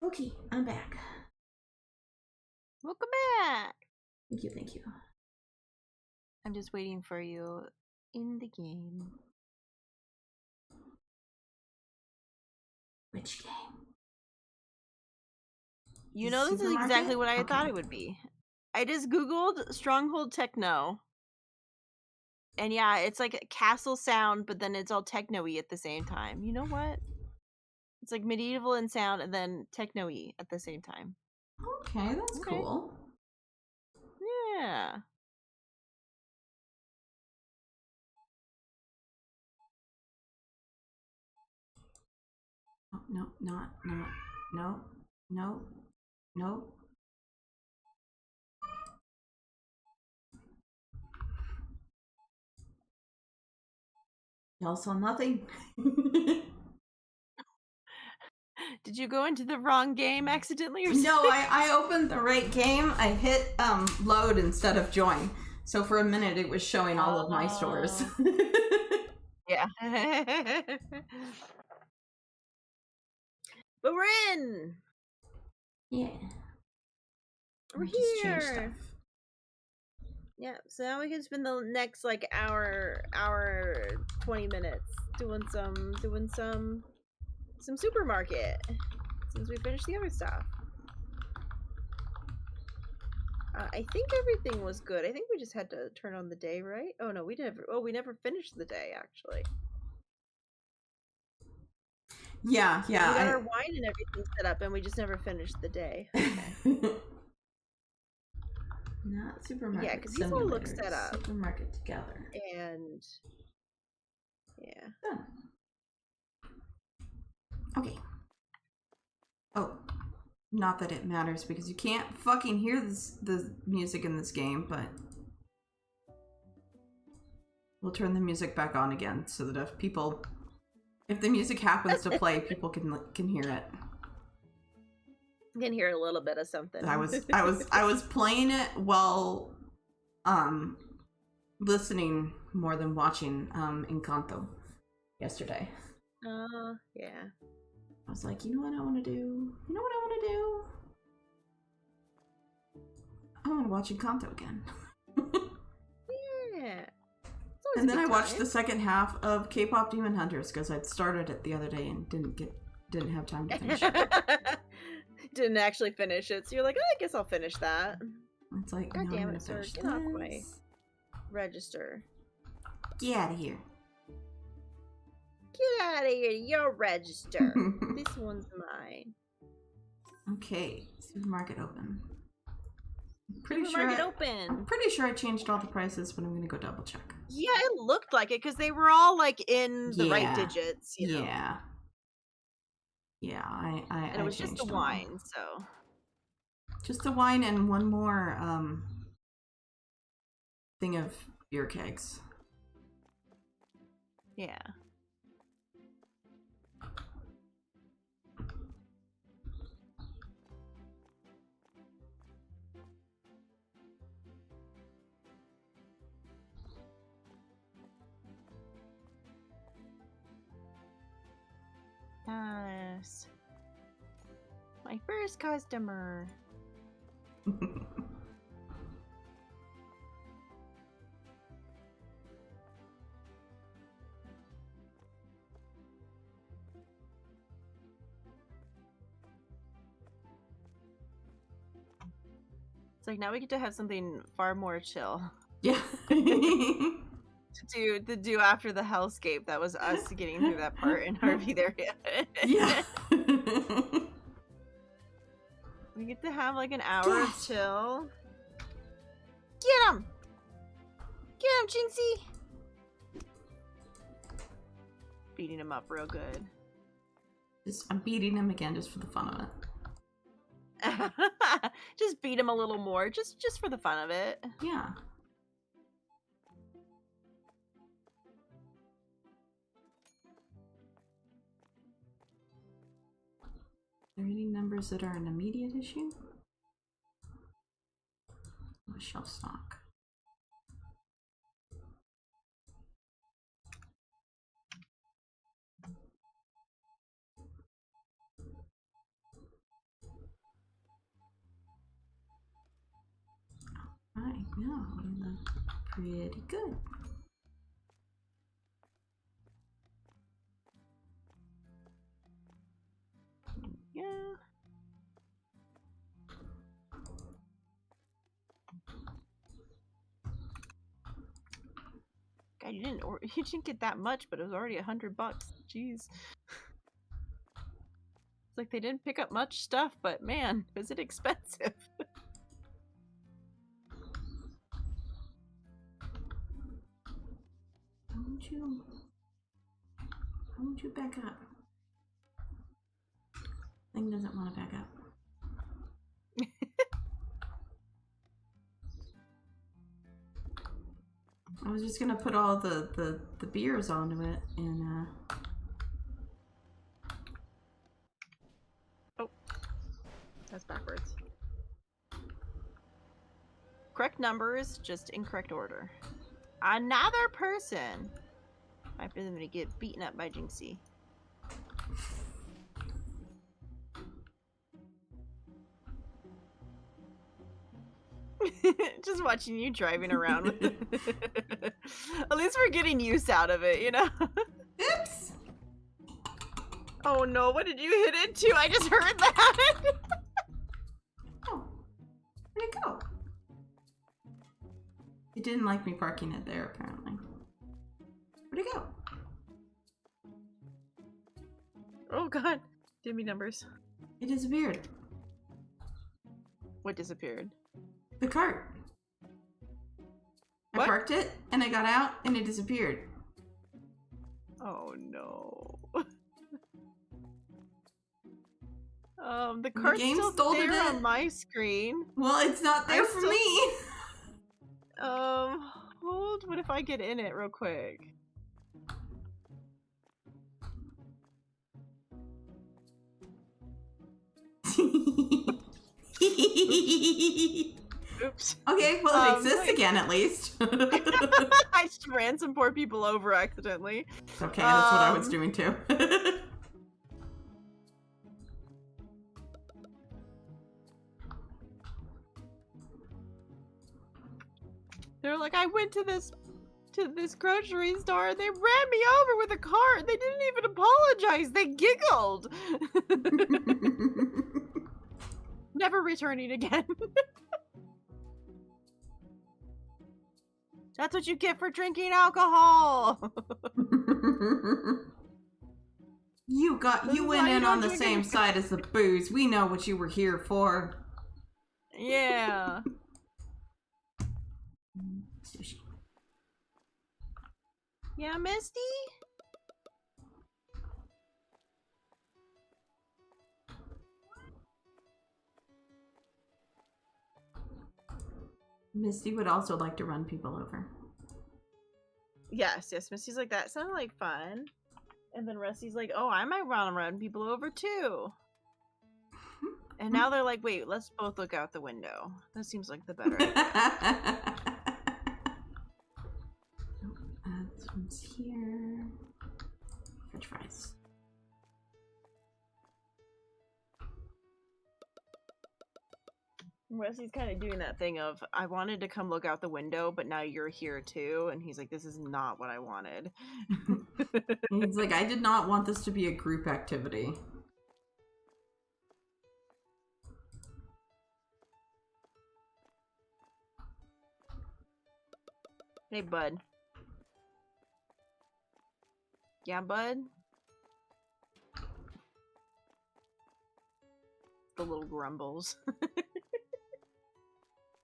Okay, I'm back. Welcome back. Thank you, thank you. I'm just waiting for you in the game. Which game? You know, this is exactly what I thought it would be. I just Googled Stronghold Techno. And yeah, it's like a castle sound, but then it's all techno-y at the same time. You know what? It's like medieval in sound and then techno-y at the same time. Okay, that's cool. Yeah. Oh, no, no. Y'all saw nothing. Did you go into the wrong game accidentally or something? No, I opened the right game. I hit load instead of join. So for a minute it was showing all of my stores. Yeah. But we're in. Yeah. We're here. Yeah, so now we can spend the next like hour 20 minutes doing some supermarket since we finished the other stuff. I think everything was good. I think we just had to turn on the day, right? Oh no, we never finished the day actually. Yeah. We got our wine and everything set up and we just never finished the day. Okay. Not supermarket. Yeah, because these all look set up. Supermarket together. And yeah. Done. Okay. Oh, not that it matters because you can't fucking hear the music in this game, but we'll turn the music back on again so that if the music happens to play, people can hear it. You can hear a little bit of something. I was playing it while listening more than watching Encanto yesterday. Oh, yeah. I was like, you know what I want to do? I want to watch Encanto again. Yeah. And then I watched the second half of K-pop Demon Hunters because I'd started it the other day and didn't have time to finish it. Didn't actually finish it, so you're like, oh, I guess I'll finish that. It's like, God no, damn it, sir! Get off my register. Get out of here. Get out of here! Your register. This one's mine. Okay, supermarket open. I'm pretty sure I changed all the prices, but I'm gonna go double check. Yeah, it looked like it because they were all like in the right digits. You know? Yeah. And it was just the wine, so. Just the wine and one more thing of beer kegs. Yeah. Nice. My first customer. It's like now we get to have something far more chill. Yeah. to do after the hellscape that was us getting through that part in Harvey area. Yeah. We get to have like an hour of chill. Get him! Get him, Jinxie! Beating him up real good. I'm beating him again just for the fun of it. Just beat him a little more, just for the fun of it. Yeah. Are there any numbers that are an immediate issue? Oh, shelf stock. I know, you look pretty good. Yeah. God, you didn't get that much, but it was already $100. Jeez. It's like they didn't pick up much stuff, but man, was it expensive. How would you back up? Thing doesn't want to back up. I was just gonna put all the beers onto it and Oh, that's backwards. Correct numbers, just incorrect order. Another person. I'm gonna get beaten up by Jinxie. Just watching you driving around with it. At least we're getting use out of it, you know? Oops! Oh no, what did you hit into? I just heard that! Oh, where'd it go? It didn't like me parking it there, apparently. Where'd it go? Oh god. Give me numbers. It disappeared. What disappeared? The cart. What? I parked it, and I got out, and it disappeared. Oh no. The cart's still there on my screen. Well, it's not there for me. Hold. What if I get in it real quick? Oops. Okay, well, it exists again at least. I just ran some poor people over accidentally. It's okay, that's what I was doing too. They're like, I went to this grocery store and they ran me over with a cart. They didn't even apologize. They giggled. Never returning again. That's what you get for drinking alcohol. You went in on the same side as the booze. We know what you were here for. Yeah. Sushi. Yeah, Misty? Misty would also like to run people over. Yes, Misty's like, that sounded like fun. And then Rusty's like, oh, I might run people over too. And now they're like, wait, let's both look out the window. That seems like the better idea. This one's here. French fries. Rusty's kind of doing that thing of, I wanted to come look out the window, but now you're here too. And he's like, this is not what I wanted. He's like, I did not want this to be a group activity. Hey, bud. Yeah, bud? The little grumbles.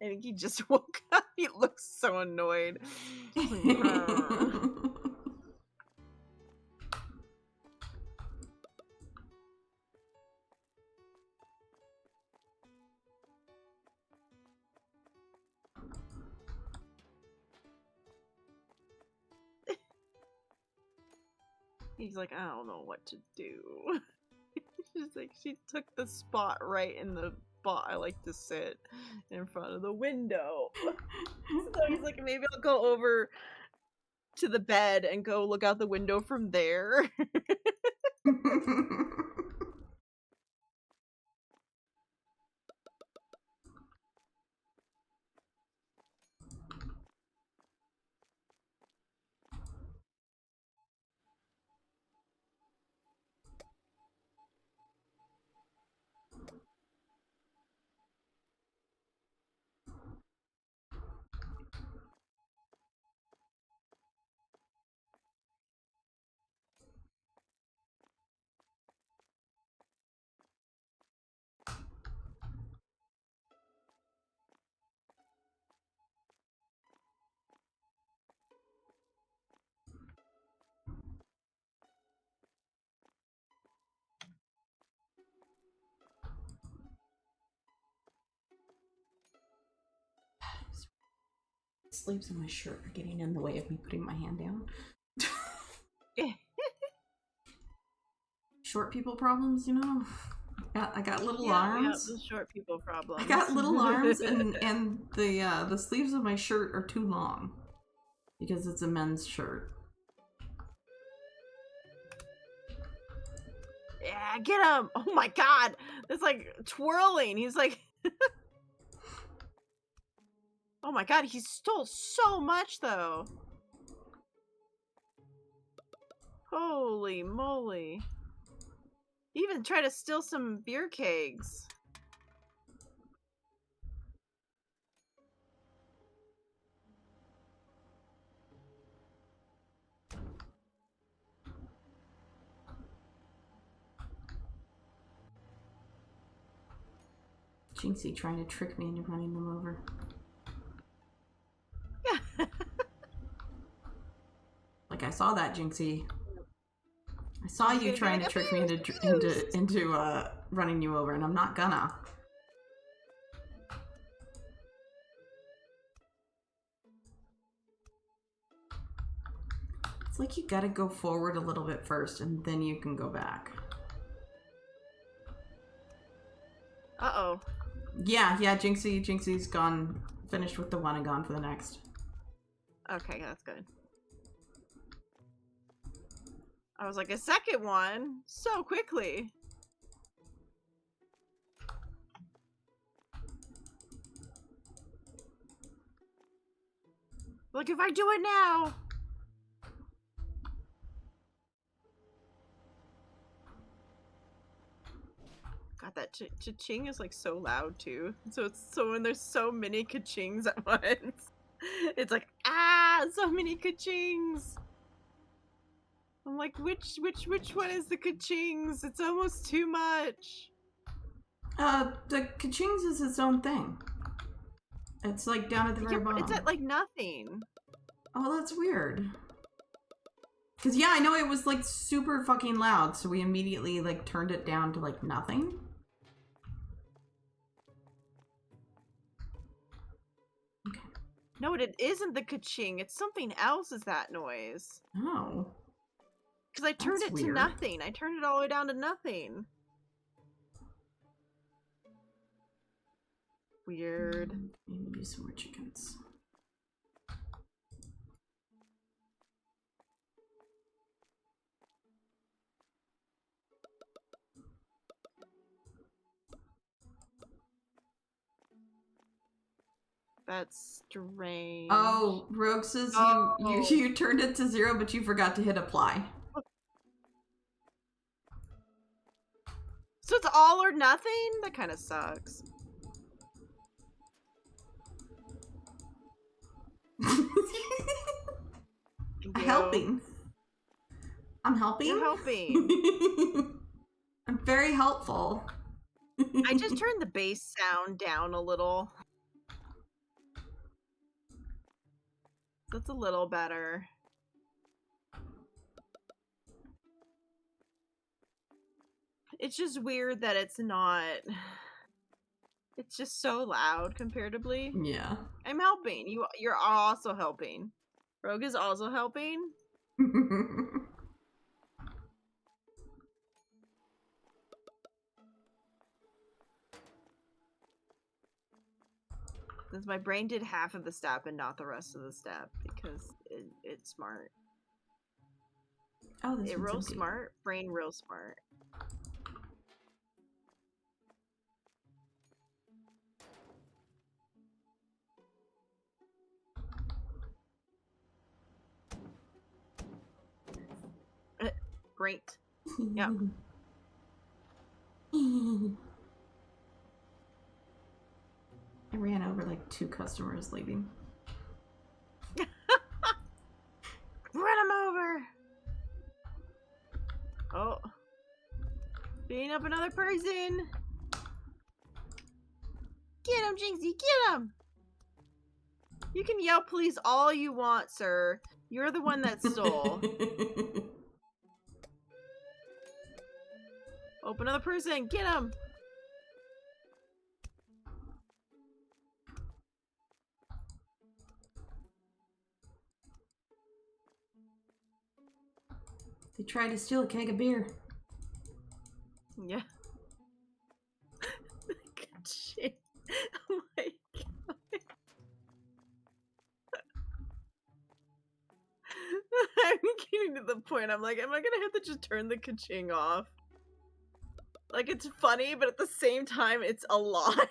I think he just woke up. He looks so annoyed. He's like, I don't know what to do. She's like, she took the spot right in the spot I like to sit in front of the window. So he's like, maybe I'll go over to the bed and go look out the window from there. sleeves of my shirt are getting in the way of me putting my hand down. Short people problems, you know? I got little arms. Yeah, the short people problems. I got little arms, and the sleeves of my shirt are too long because it's a men's shirt. Yeah, get him! Oh my god, it's like twirling. He's like, oh my god, he stole so much though. Holy moly! He even tried to steal some beer kegs. Jinxie trying to trick me into running them over. Yeah. Like, I saw that, Jinxie. I saw you trying to trick me into running you over, and I'm not gonna. It's like you gotta go forward a little bit first, and then you can go back. Uh-oh. Yeah, Jinxie's gone, finished with the one and gone for the next. Okay, that's good. I was like, a second one? So quickly. Like, if I do it now. God, that cha-ching is like so loud too. So it's so when there's so many ka-chings at once. It's like, ah, so many ka-chings. I'm like, which one is the ka-chings? It's almost too much. The ka-chings is its own thing. It's like down at the very bottom. It's at like nothing. Oh, that's weird. Cause yeah, I know it was like super fucking loud, so we immediately like turned it down to like nothing. Okay. No, it isn't the ka-ching. It's something else is that noise. Oh. Because I turned it to nothing. I turned it all the way down to nothing. Weird. Maybe some more chickens. That's strange. Oh, Rogue says you turned it to 0, but you forgot to hit apply. So it's all or nothing? That kind of sucks. Helping. I'm helping? You're helping. I'm very helpful. I just turned the bass sound down a little. That's a little better. It's just weird that it's not... It's just so loud comparatively. Yeah. I'm helping. You're also helping. Rogue is also helping. Since my brain did half of the step and not the rest of the step because it's smart. Oh, this it real smart. Brain real smart. Great. Yep. I ran over like 2 customers leaving. Run him over! Oh. Beating up another person! Get him, Jinxie! Get him! You can yell police all you want, sir. You're the one that stole. Oh, another person! Get him! They tried to steal a keg of beer. Yeah. Good shit. Oh my god. I'm getting to the point. I'm like, am I gonna have to just turn the ka-ching off? Like, it's funny, but at the same time, it's a lot.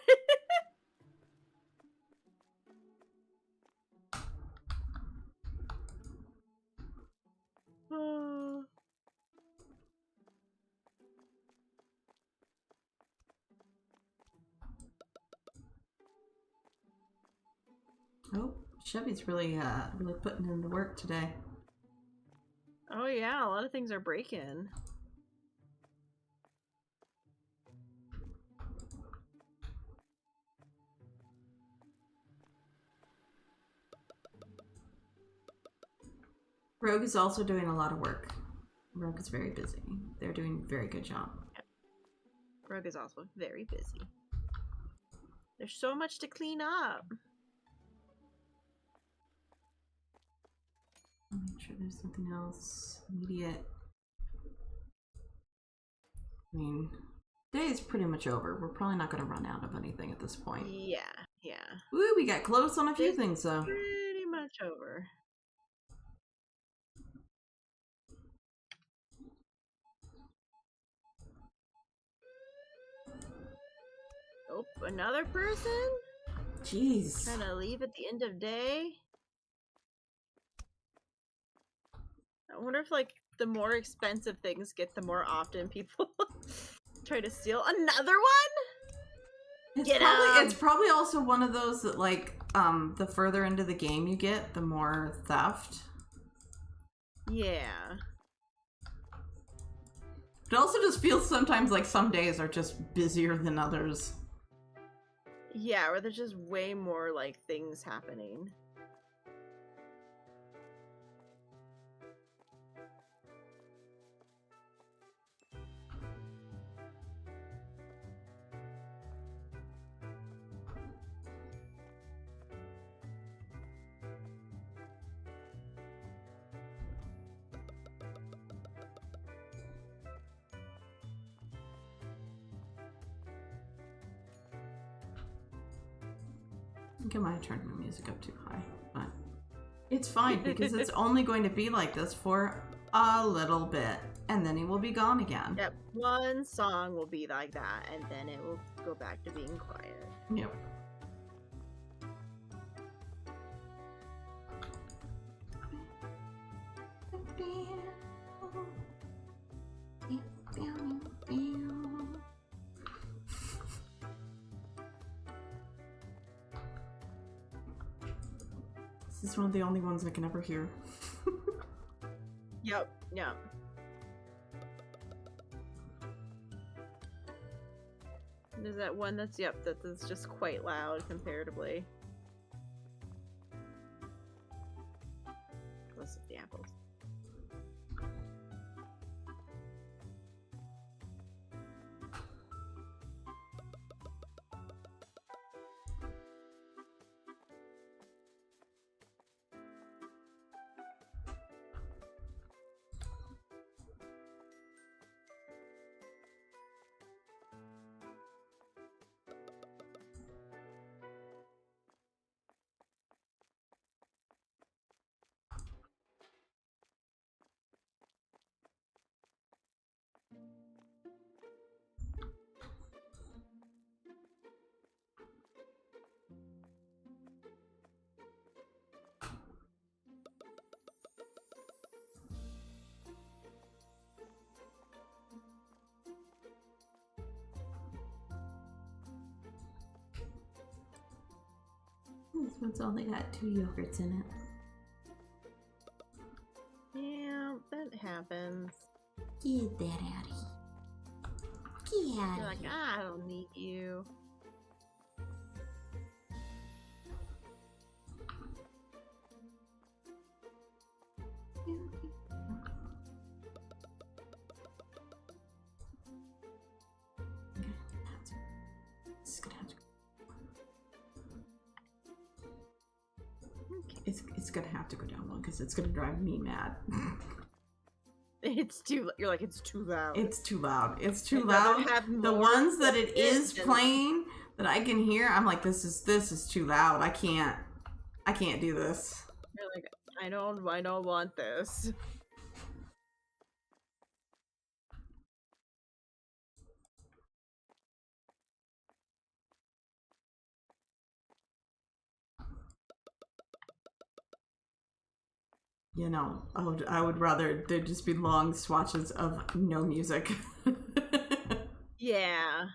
Oh, Chevy's really putting in the work today. Oh yeah, a lot of things are breaking. Rogue is also doing a lot of work. Rogue is very busy. They're doing a very good job. Rogue is also very busy. There's so much to clean up. Make sure there's something else immediate. I mean, day is pretty much over. We're probably not going to run out of anything at this point. Yeah, yeah. Ooh, we got close on a few things though. Pretty much over. Oh, another person? Jeez. Trying to leave at the end of day? I wonder if, like, the more expensive things get, the more often people try to steal. Another one? It's probably also one of those that, like, the further into the game you get, the more theft. Yeah. It also just feels sometimes like some days are just busier than others. Yeah, or there's just way more, like, things happening. I think I might have turned my music up too high, but it's fine because it's only going to be like this for a little bit, and then it will be gone again. Yep, one song will be like that, and then it will go back to being quiet. Yep. This is one of the only ones I can ever hear. Yep, yep. There's that one that's, yep, that's just quite loud comparatively. Close up the apples. This one's only got 2 yogurts in it. Yeah, that happens. Get that out of here. Get out You're of like, here. I don't need you. It's gonna have to go down one because it's gonna drive me mad. You're like, it's too loud. It's too loud. It's too I'd rather loud. have The more ones that it is distance. playing that I can hear, I'm like, this is too loud. I can't do this. You're like, I don't want this. You know, I would rather there just be long swatches of no music. Yeah.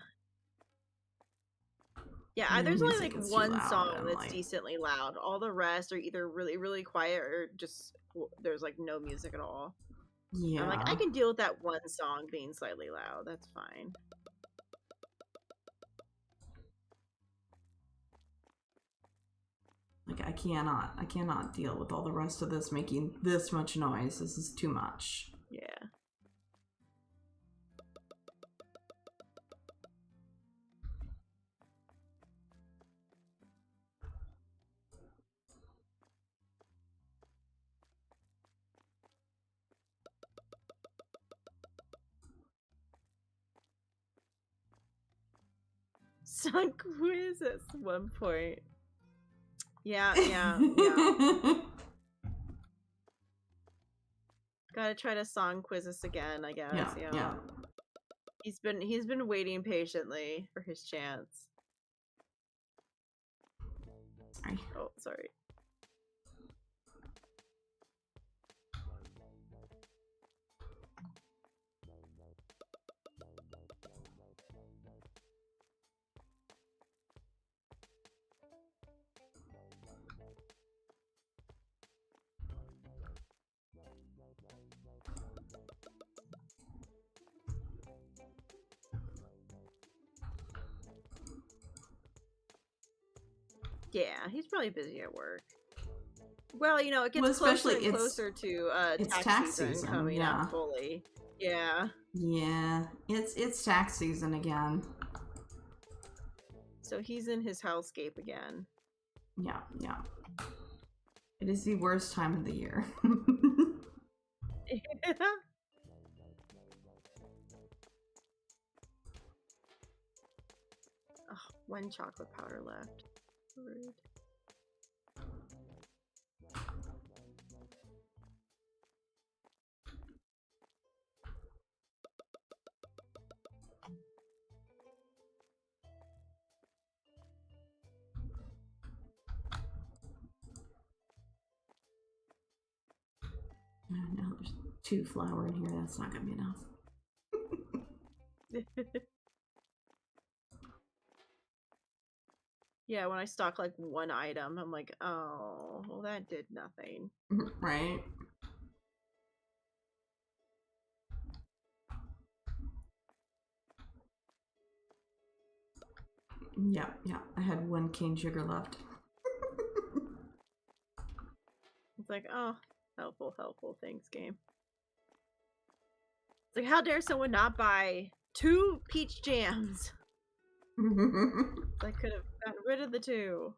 Yeah, And there's only music like is too one loud, song I'm that's like- decently loud. All the rest are either really, really quiet or just there's like no music at all. Yeah. I'm like, I can deal with that one song being slightly loud. That's fine. Like I cannot deal with all the rest of this making this much noise. This is too much. Yeah. Song quiz at one point. Yeah. Gotta try to song quiz us again, I guess. Yeah. He's been waiting patiently for his chance. Sorry. Oh, sorry. Yeah, he's probably busy at work. Well, you know, it gets closer and closer to tax season coming up fully. Yeah. Yeah, it's tax season again. So he's in his hellscape again. Yeah. It is the worst time of the year. Oh, one chocolate powder left. Rude. No, there's 2 flour in here. That's not gonna be enough. Yeah, when I stock like one item, I'm like, oh, well, that did nothing. Right? Yeah. I had 1 cane sugar left. It's like, oh, helpful, thanks, game. It's like, how dare someone not buy 2 peach jams? I could have gotten rid of the 2.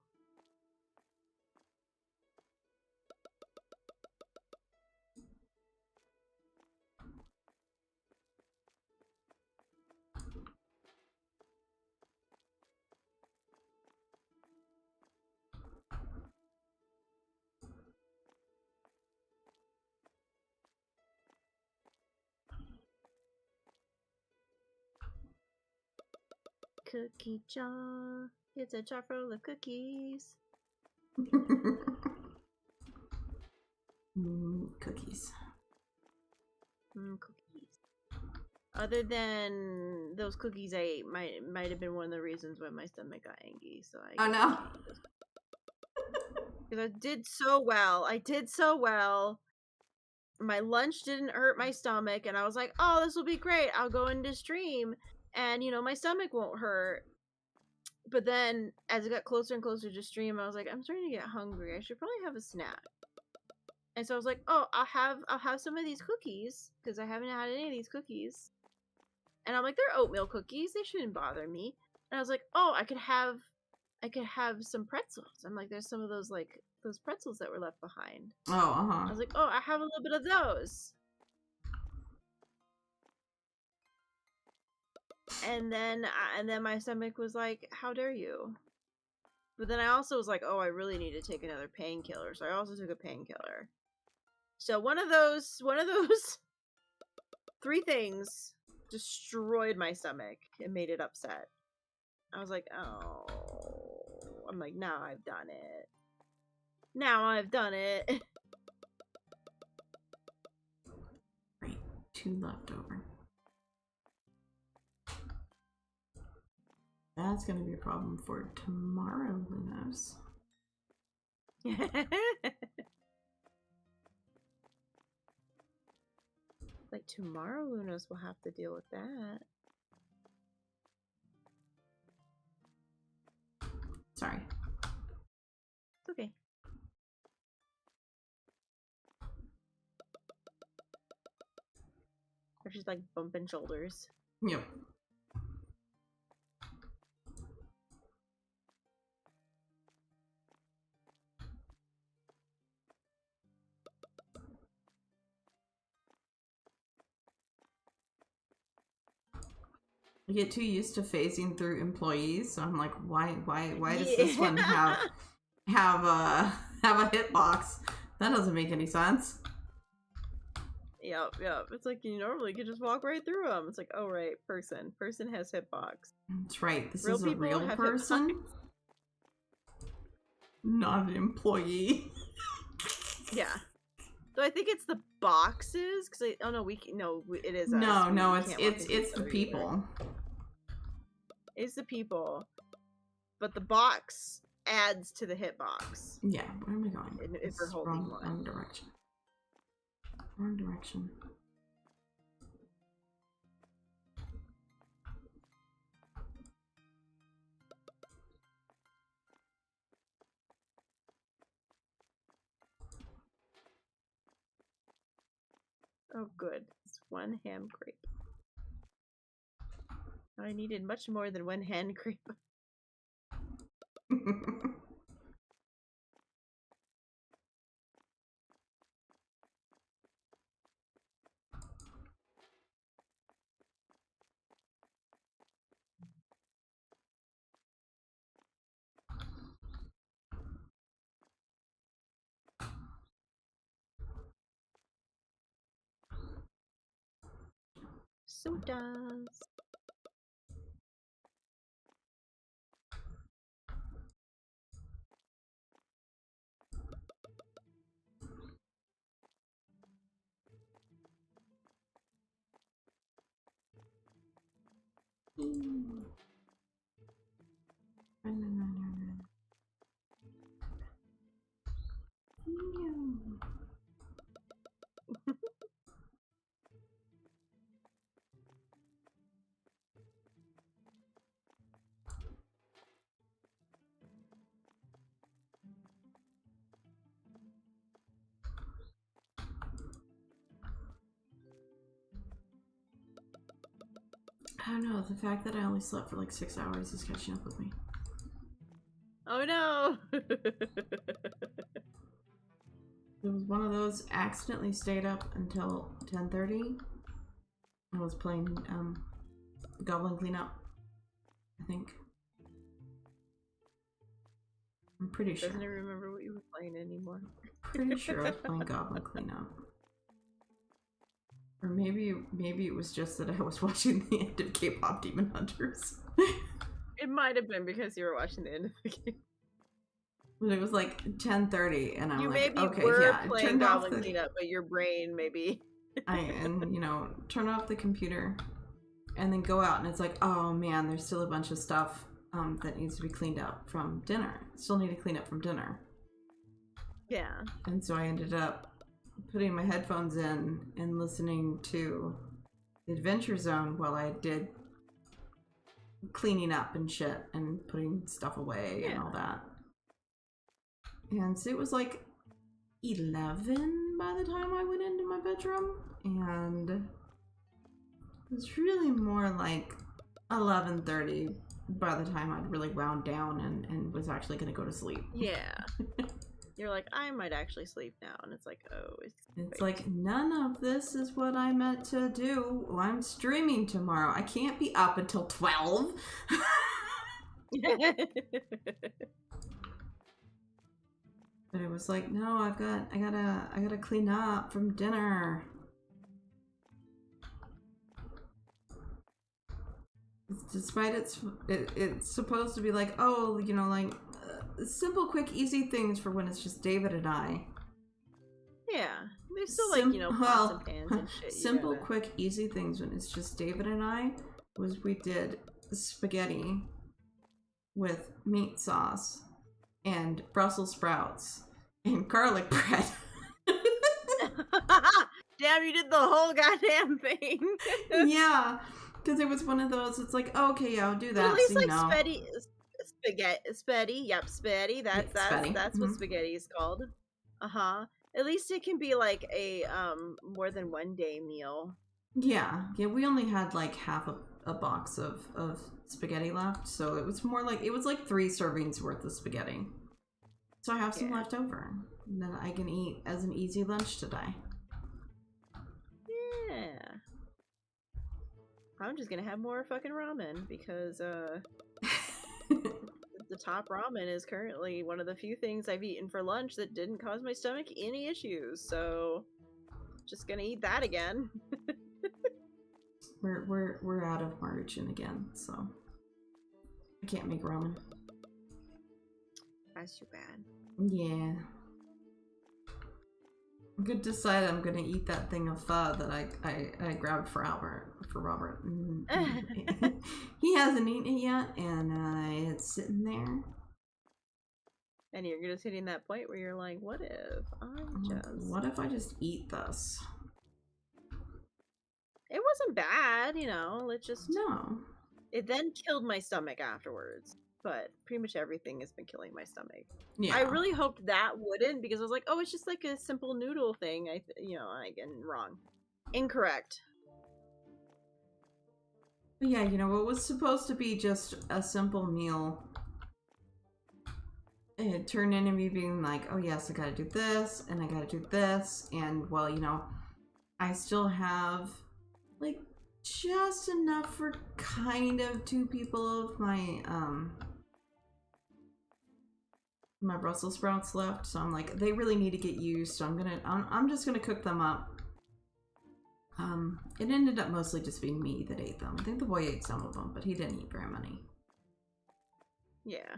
Cookie jar. It's a jar full of cookies. Cookies. Cookies. Other than those cookies I ate, might have been one of the reasons why my stomach got angry. So Oh no. Because I did so well. My lunch didn't hurt my stomach, and I was like, oh, this will be great. I'll go into stream, and, you know, my stomach won't hurt. But then, as it got closer and closer to stream, I was like, I'm starting to get hungry. I should probably have a snack. And so I was like, oh, I'll have some of these cookies, because I haven't had any of these cookies. And I'm like, they're oatmeal cookies. They shouldn't bother me. And I was like, oh, I could have some pretzels. I'm like, there's some of those pretzels that were left behind. Oh, I was like, oh, I have a little bit of those. And then my stomach was like, how dare you? But then I also was like, oh, I really need to take another painkiller. So I also took a painkiller. So one of those 3 things destroyed my stomach and made it upset. I was like, oh. I'm like, now I've done it. Now I've done it. Right. 2 left over. That's gonna be a problem for tomorrow, who knows? Like, tomorrow, Lunas will have to deal with that. Sorry. It's okay. Or just like bumping shoulders. Yep. I get too used to phasing through employees, so I'm like, why does this one have a hitbox? That doesn't make any sense. Yep. It's like you normally could just walk right through them. It's like, oh right, person has hitbox. That's right. This Real is a people real have person, hitbox. not an employee. Yeah. So I think it's the boxes because it is us. No, it's the people. It's the people, but the box adds to the hitbox. Yeah, where am I going? If we're holding one. Wrong direction. Wrong direction. Oh, good. It's 1 ham crepe. I needed much more than 1 hand crepe. Sodas. I don't know, the fact that I only slept for like 6 hours is catching up with me. Oh no! It was one of those accidentally stayed up until 10:30. I was playing Goblin Cleanup, I think. I'm pretty sure. Doesn't remember what you were playing anymore. Pretty sure I was playing Goblin Cleanup. Or maybe it was just that I was watching the end of K-pop Demon Hunters. It might have been because you were watching the end of the game. But it was like 10:30, and I'm you like, maybe okay, were yeah, playing turned off Goblin the Cleanup, but your brain maybe. turn off the computer, and then go out, and it's like, oh man, there's still a bunch of stuff that needs to be cleaned up from dinner. Still need to clean up from dinner. Yeah. And so I ended up putting my headphones in and listening to the Adventure Zone while I did cleaning up and shit and putting stuff away and all that. And so it was like 11 by the time I went into my bedroom, and it was really more like 11:30 by the time I'd really wound down and was actually going to go to sleep. Yeah. You're like, I might actually sleep now, and it's like, oh, it's like, none of this is what I meant to do. I'm streaming tomorrow. I can't be up until 12. But it was like, no, I gotta clean up from dinner. Despite it's supposed to be like, oh, you know, like simple, quick, easy things for when it's just David and I. Yeah, there's still like, you know, pots and pans and shit. Simple, quick, easy things when it's just David and I. We did spaghetti with meat sauce and Brussels sprouts and garlic bread. Damn, you did the whole goddamn thing. Yeah, because it was one of those. It's like, oh, okay, yeah, I'll do that. But at least so, like spaghetti. Yep, spaghetti. That's what spaghetti is called. At least it can be like a more than one day meal. Yeah. We only had like half a box of spaghetti left, so it was more like 3 servings worth of spaghetti. So I have some left over that I can eat as an easy lunch today. Yeah. I'm just gonna have more fucking ramen because the top ramen is currently one of the few things I've eaten for lunch that didn't cause my stomach any issues. So just gonna eat that again. We're out of margin again, so I can't make ramen. That's too bad. Yeah. I'm gonna decide I'm gonna eat that thing of pho that I grabbed for Robert. He hasn't eaten it yet, and it's sitting there. And you're just hitting that point where you're like, what if I just eat this? It wasn't bad, you know. It then killed my stomach afterwards. But pretty much everything has been killing my stomach. Yeah. I really hoped that wouldn't, because I was like, oh, it's just like a simple noodle thing. Again, wrong. Incorrect. But yeah, you know, it was supposed to be just a simple meal. And it turned into me being like, oh yes, I gotta do this, and I gotta do this, and well, you know, I still have like just enough for kind of 2 people of my my Brussels sprouts left, so I'm like, they really need to get used, so I'm just gonna cook them up. It ended up mostly just being me that ate them. I think the boy ate some of them, but he didn't eat very many. Yeah.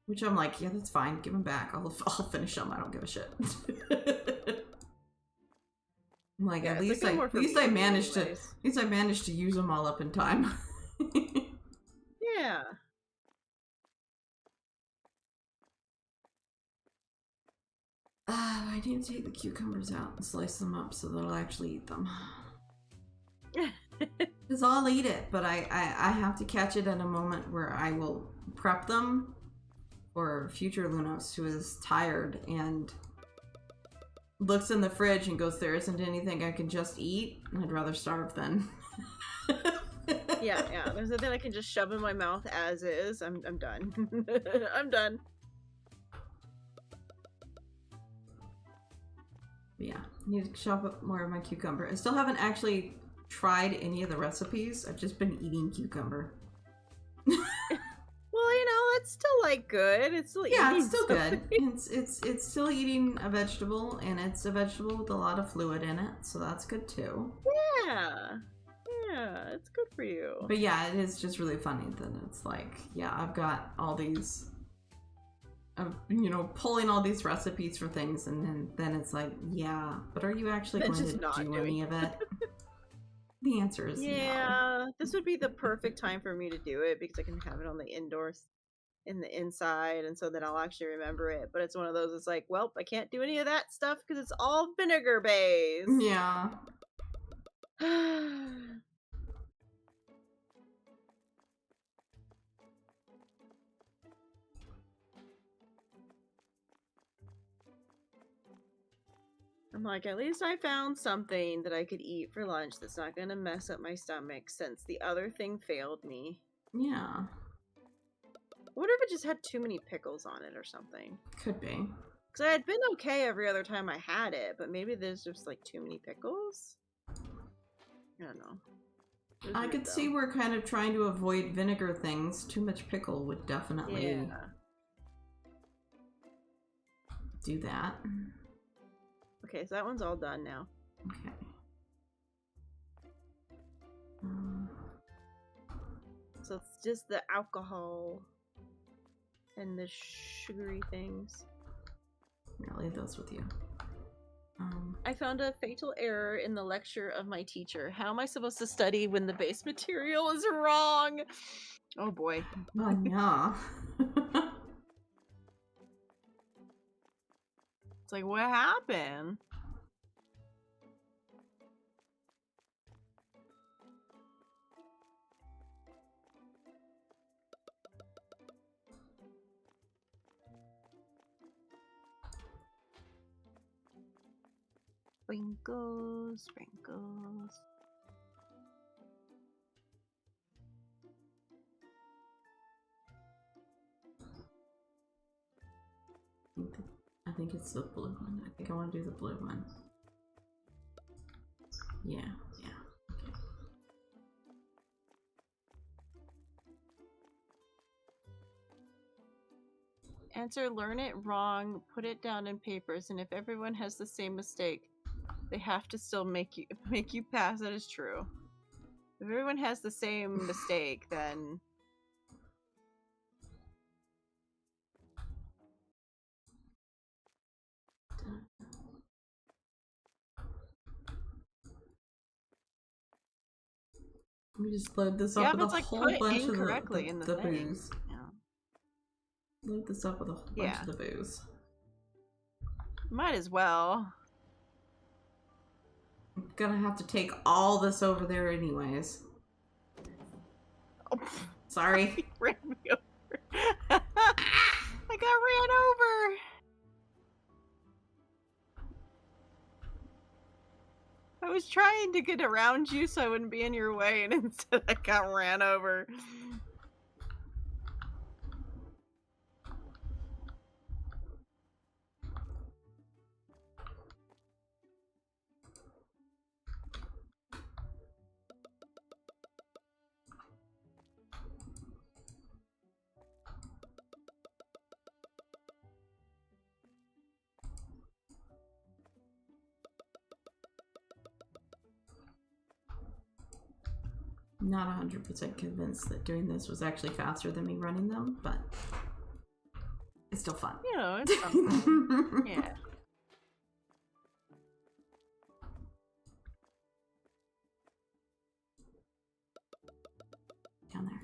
Which I'm like, yeah, that's fine. Give them back. I'll finish them. I don't give a shit. I'm like, at least I managed to use them all up in time. Yeah. I need to take the cucumbers out and slice them up so that I'll actually eat them. Because I'll eat it, but I have to catch it at a moment where I will prep them for future Lunos, who is tired and looks in the fridge and goes, there isn't anything I can just eat. I'd rather starve than. Yeah. There's nothing I can just shove in my mouth as is. I'm done. I'm done. Yeah, I need to chop up more of my cucumber. I still haven't actually tried any of the recipes. I've just been eating cucumber. Well, you know, it's still like good. It's still it's still good. It's still eating a vegetable, and it's a vegetable with a lot of fluid in it, so that's good too. Yeah, it's good for you. But yeah, it is just really funny that it's like, yeah, I've got all these, you know, pulling all these recipes for things, and then it's like, yeah, but are you actually going to do any of it? The answer is no. This would be the perfect time for me to do it because I can have it on the indoors, in the inside, and so that I'll actually remember it. But it's one of those, it's like, well, I can't do any of that stuff because it's all vinegar based. Yeah. I'm like, at least I found something that I could eat for lunch that's not gonna mess up my stomach since the other thing failed me. Yeah. I wonder if it just had too many pickles on it or something. Could be. Because I had been okay every other time I had it, but maybe there's just like too many pickles. I don't know. I could see we're kind of trying to avoid vinegar things. Too much pickle would definitely do that. Okay, so that one's all done now. Okay. So it's just the alcohol and the sugary things. I'll leave those with you. I found a fatal error in the lecture of my teacher. How am I supposed to study when the base material is wrong? Oh boy. Oh no. It's like, what happened? Sprinkles, sprinkles. I think it's the blue one. I think I want to do the blue one. Yeah, yeah. Okay. Answer, learn it wrong, put it down in papers, and if everyone has the same mistake, they have to still make you pass. That is true. If everyone has the same mistake, then Let me just load this up with a like whole bunch of the booze. Yeah. Load this up with a whole bunch of the booze. Might as well. I'm gonna have to take all this over there anyways. Oh. Sorry. Ran me over. I got ran over. I was trying to get around you so I wouldn't be in your way, and instead I got ran over. Not 100% convinced that doing this was actually faster than me running them, but it's still fun. You know, it's fun. Yeah. Down there.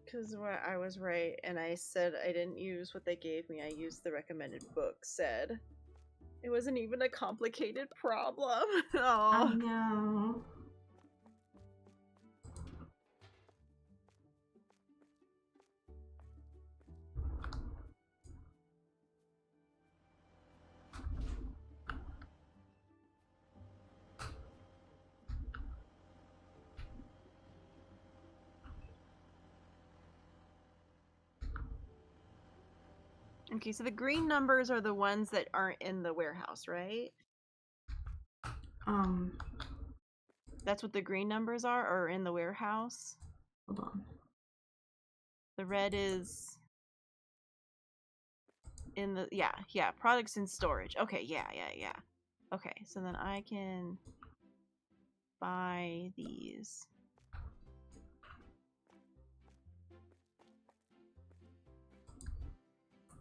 Because I was right, and I said I didn't use what they gave me. I used the recommended book said. It wasn't even a complicated problem. Oh. I know. Okay, so the green numbers are the ones that aren't in the warehouse, right? That's what the green numbers are, or in the warehouse? Hold on. The red is in the, yeah, products in storage. Okay, yeah. Okay, so then I can buy these.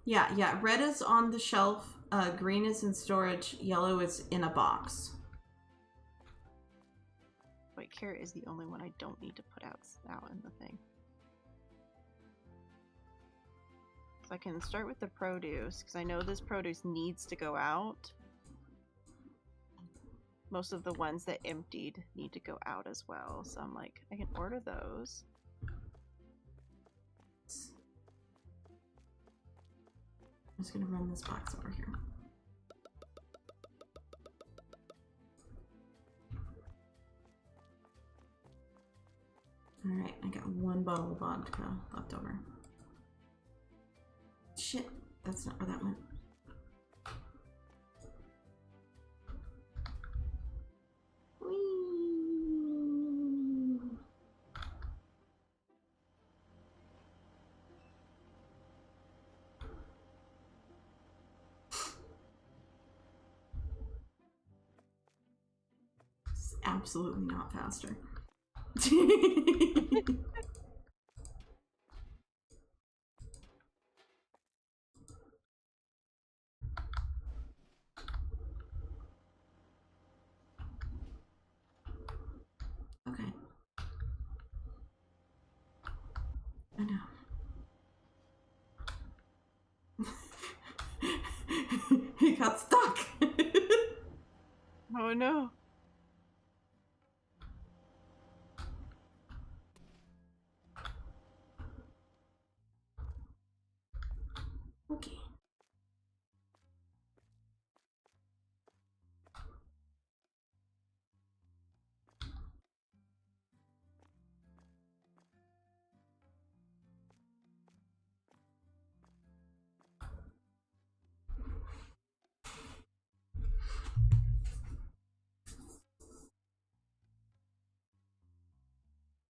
Yeah, red is on the shelf, green is in storage, yellow is in a box. Wait, carrot is the only one I don't need to put out in the thing. So I can start with the produce, because I know this produce needs to go out. Most of the ones that emptied need to go out as well, so I'm like, I can order those. I'm just gonna run this box over here. Alright, I got one bottle of vodka left over. shit. That's not where that went. Whee! It's absolutely not faster. Okay. I know. He got stuck. Oh no. Okay.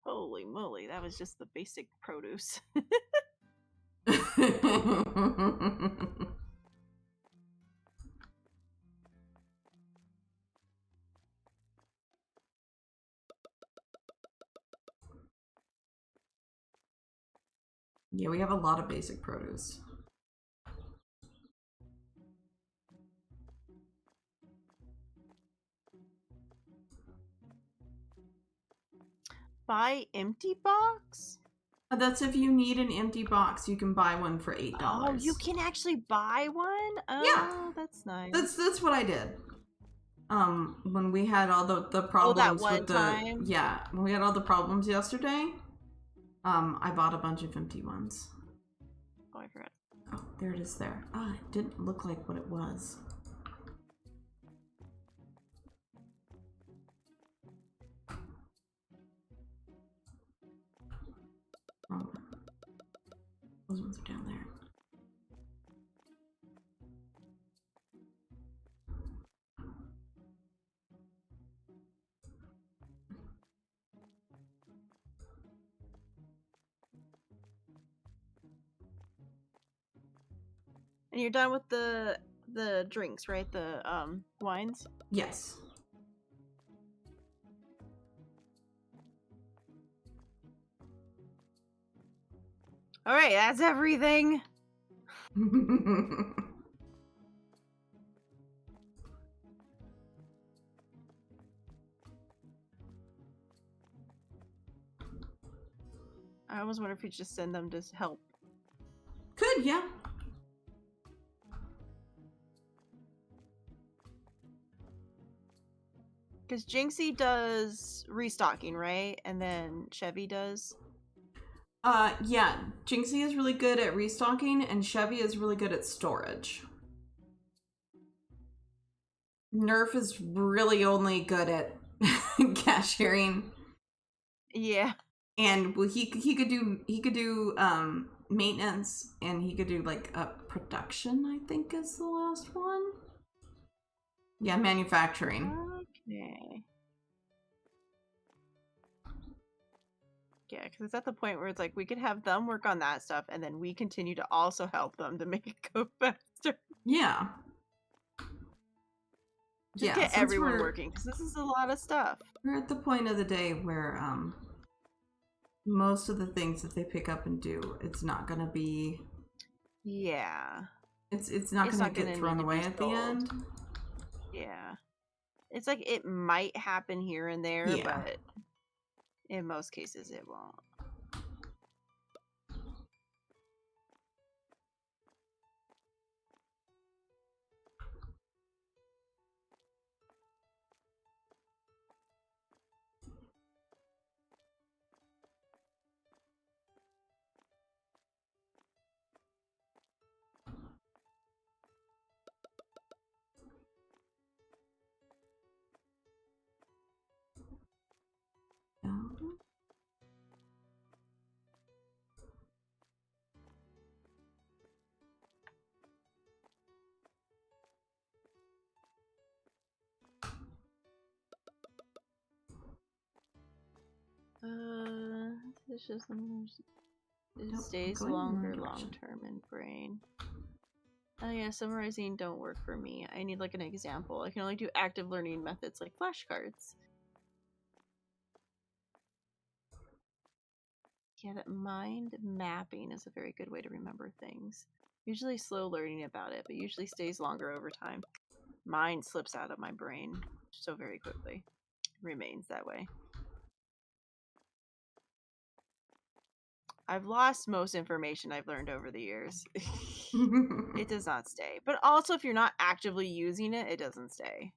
Holy moly, that was just the basic produce. Yeah, we have a lot of basic produce. Buy empty box? That's if you need an empty box, you can buy one for $8. Oh, you can actually buy one? Yeah. Oh, that's nice. That's what I did. When we had all the Oh, problems that one with the time? yeah, when we had all the problems yesterday, I bought a bunch of empty ones. Oh, I forgot. Oh, there it is there. Ah, it didn't look like what it was. Oh, those ones are down there. And you're done with the drinks, right? The wines? Yes. Alright, that's everything. I almost wonder if you just send them to help. Could, yeah. Because Jinxie does restocking, right? And then Chevy does. Yeah. Jinxie is really good at restocking, and Chevy is really good at storage. Nerf is really only good at cashiering. Yeah. And well, he could do maintenance, and he could do like production. I think is the last one. Yeah, manufacturing. Okay. Yeah, because it's at the point where it's like we could have them work on that stuff, and then we continue to also help them to make it go faster. Yeah. Just get everyone working, because this is a lot of stuff. We're at the point of the day where most of the things that they pick up and do, it's not gonna be. Yeah. It's not gonna get thrown away at the end. Yeah. It's like it might happen here and there, Yeah. but in most cases it won't. It's just it Nope, stays going in the wrong longer direction. long term in brain. Oh yeah, summarizing don't work for me. I need like an example. I can only do active learning methods like flashcards. Yeah, that mind mapping is a very good way to remember things. Usually slow learning about it, but usually stays longer over time. Mind slips out of my brain so very quickly. Remains that way. I've lost most information I've learned over the years. It does not stay. But also, if you're not actively using it, it doesn't stay.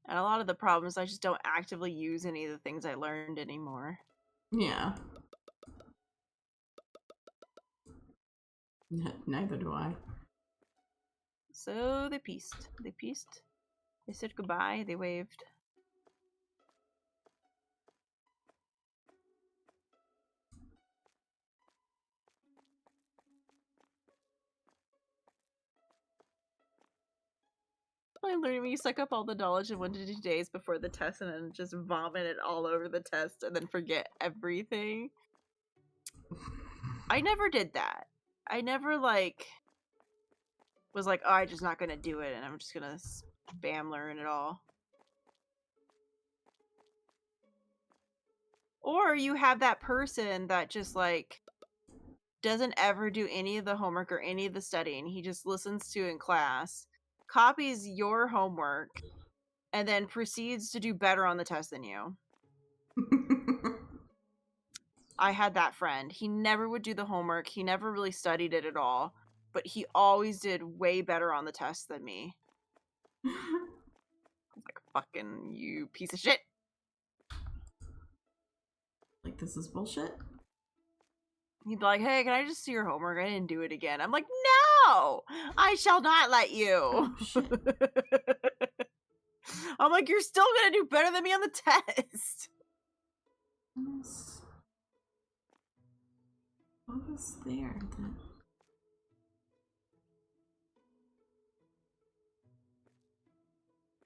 And a lot of the problems, I just don't actively use any of the things I learned anymore. Yeah. Neither do I. So they pieced. They pieced. They said goodbye. They waved. I learned when you suck up all the knowledge in 1 to 2 days before the test and then just vomit it all over the test and then forget everything. I never did that. I never, like, was like, oh, I'm just not gonna do it and I'm just gonna spam learn it all. Or you have that person that just, like, doesn't ever do any of the homework or any of the studying. He just listens to it in class, copies your homework, and then proceeds to do better on the test than you. I had that friend. He never would do the homework. He never really studied it at all, but he always did way better on the test than me. I was like, fucking you piece of shit. Like, this is bullshit? He'd be like, hey, can I just see your homework? I didn't do it again. I'm like, no, I shall not let you. Oh, shit. I'm like, you're still gonna do better than me on the test. What was there that...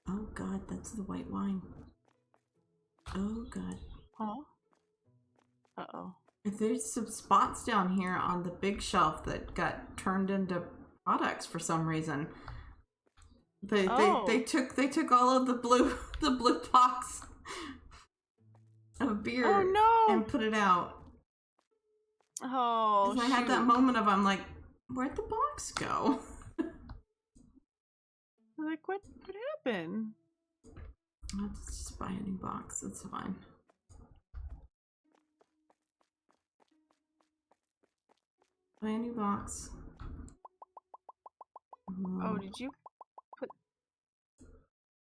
Oh god, that's the white wine. Oh god. Huh? Uh-oh. There's some spots down here on the big shelf that got turned into products for some reason. They took all of the blue box of beer and put it out. Oh, I had that moment of, I'm like, where'd the box go? Like, what happened? I'll just buy a new box. It's fine. Buy a new box. Oh, did you put...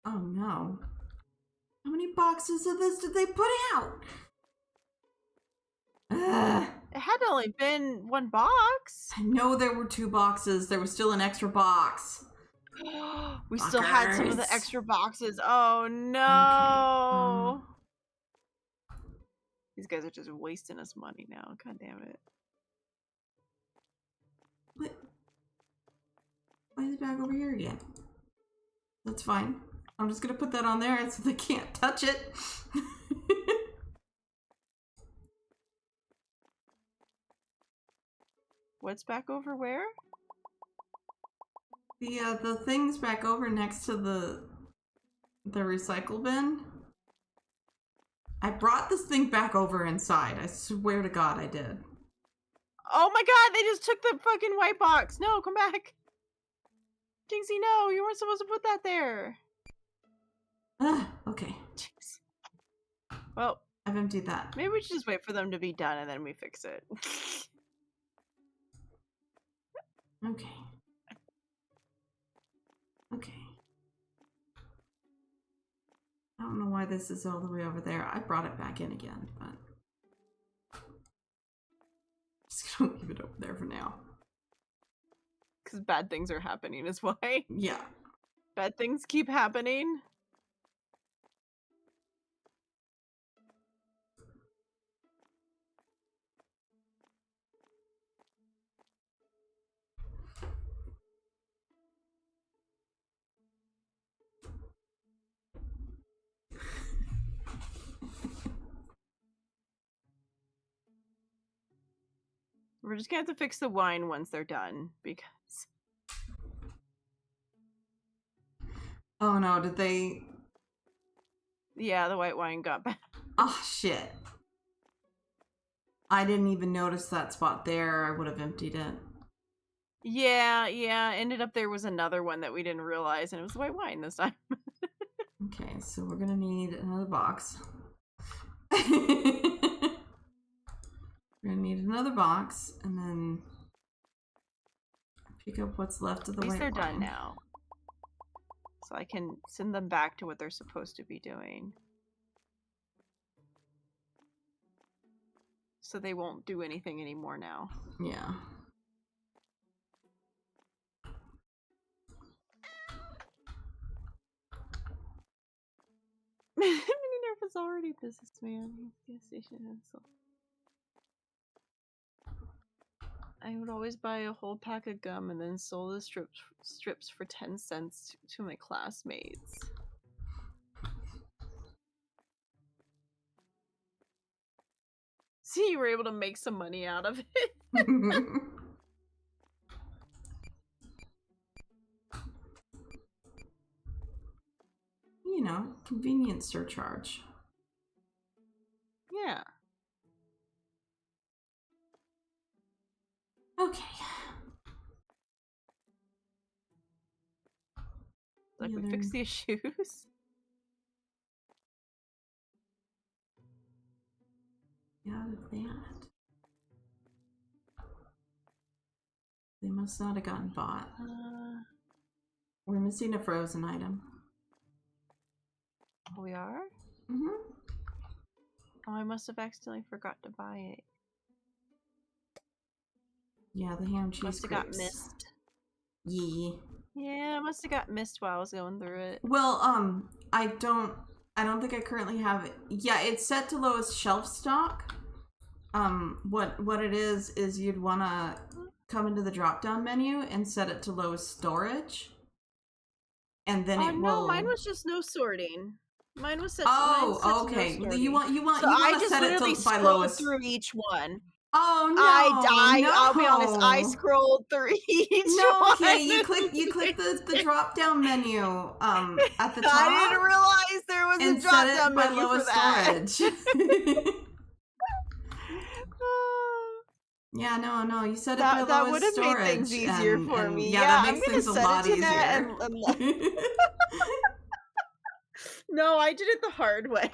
Oh no. How many boxes of this did they put out? Ugh. It had only been one box. I know there were 2 boxes. There was still an extra box. We still had some of the extra boxes. Oh no. Okay. These guys are just wasting us money now. God damn it. What? Why is it back over here again? That's fine. I'm just gonna put that on there so they can't touch it. What's back over where? The thing's back over next to the recycle bin. I brought this thing back over inside. I swear to God I did. Oh my god, they just took the fucking white box. No, come back. Jinxie, no, you weren't supposed to put that there. Okay. Jeez. Well, I've emptied that. maybe we should just wait for them to be done and then we fix it. Okay. Okay. I don't know why this is all the way over there. I brought it back in again, but... I'm just gonna leave it over there for now. Because bad things are happening is why. Yeah. Bad things keep happening. We're just gonna have to fix the wine once they're done, because... Oh no, did they... Yeah, the white wine got bad. Oh, shit. I didn't even notice that spot there. I would have emptied it. Yeah. Ended up there was another one that we didn't realize, and it was the white wine this time. Okay, so we're gonna need another box. We're gonna need another box, and then pick up what's left of the white wine. At least they're done now. So I can send them back to what they're supposed to be doing. So they won't do anything anymore now. Yeah. Mini Nerf is already a businessman. Gas station and so. I would always buy a whole pack of gum and then sell the strips for 10 cents to my classmates. See, you were able to make some money out of it. You know, convenience surcharge. Yeah. Okay. Like, we fix the issues. Out of that. They must not have gotten bought. We're missing a frozen item. We are? Mm-hmm. Oh, I must have accidentally forgot to buy it. Yeah, the ham cheese Must have got missed. Yeah, it must have got missed while I was going through it. Well, I don't think I currently have it. Yeah, it's set to lowest shelf stock. What it is you'd want to come into the drop-down menu and set it to lowest storage. And then it will... No, mine was just no sorting. Mine was set to okay. No you want so to set it to by lowest through each one. Oh no! I'll be honest. I scrolled through each one. Okay, you click the drop down menu at the top. I didn't realize there was a drop down menu lowest for that. storage. Yeah, no, you set it by that lowest would have storage. Made things easier for me. Yeah, that makes things a lot easier. No, I did it the hard way.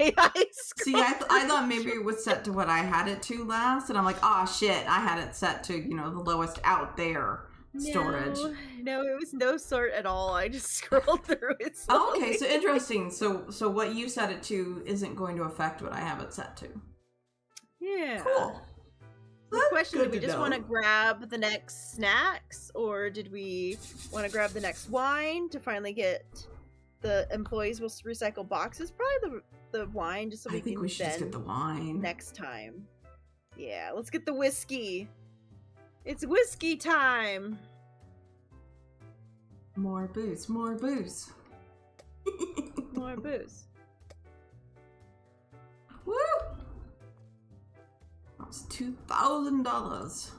See, I thought maybe it was set to what I had it to last, and I'm like, oh shit, I had it set to, the lowest out there storage. No, it was no sort at all. I just scrolled through it slowly. Okay, so interesting. So what you set it to isn't going to affect what I have it set to. Yeah. Cool. The question, did we just want to grab the next snacks, or did we want to grab the next wine to finally get the employees will recycle boxes? Probably the wine, just so I think we should just get the wine next time. Yeah, let's get the whiskey. It's whiskey time. More booze, more booze. More booze. Woo! That was $2,000.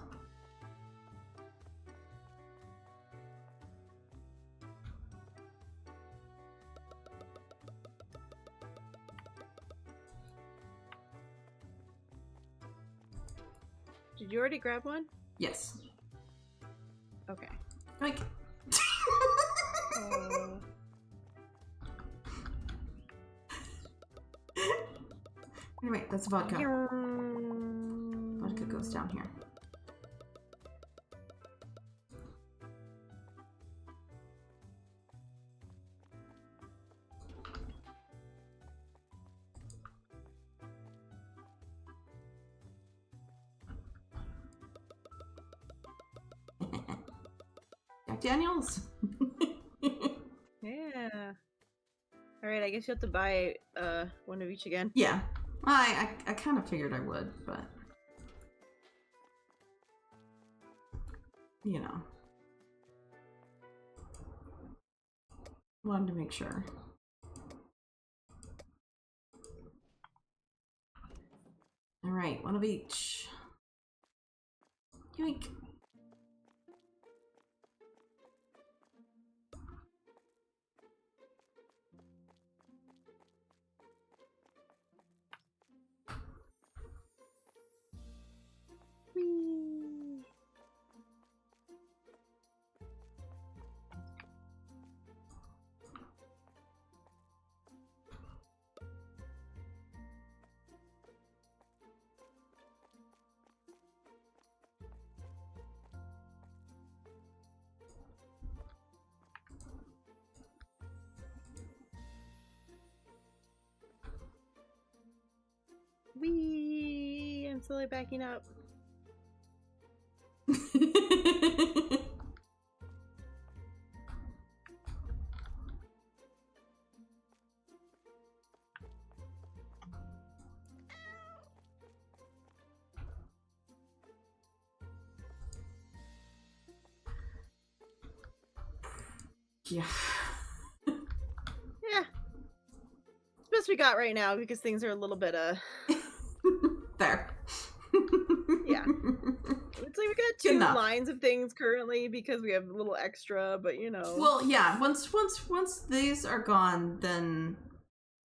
Did you already grab one? Yes. Okay. Like. Anyway, that's vodka. Vodka goes down here. Jack Daniels. Yeah. All right, I guess you have to buy one of each again. Yeah. I kind of figured I would, but wanted to make sure. All right, one of each. Yoink. Whee! Whee! I'm slowly backing up. Yeah. Yeah. Best we got right now because things are a little bit There. Yeah. It's like we got two lines of things currently because we have a little extra, but you know. Well, yeah, once these are gone, then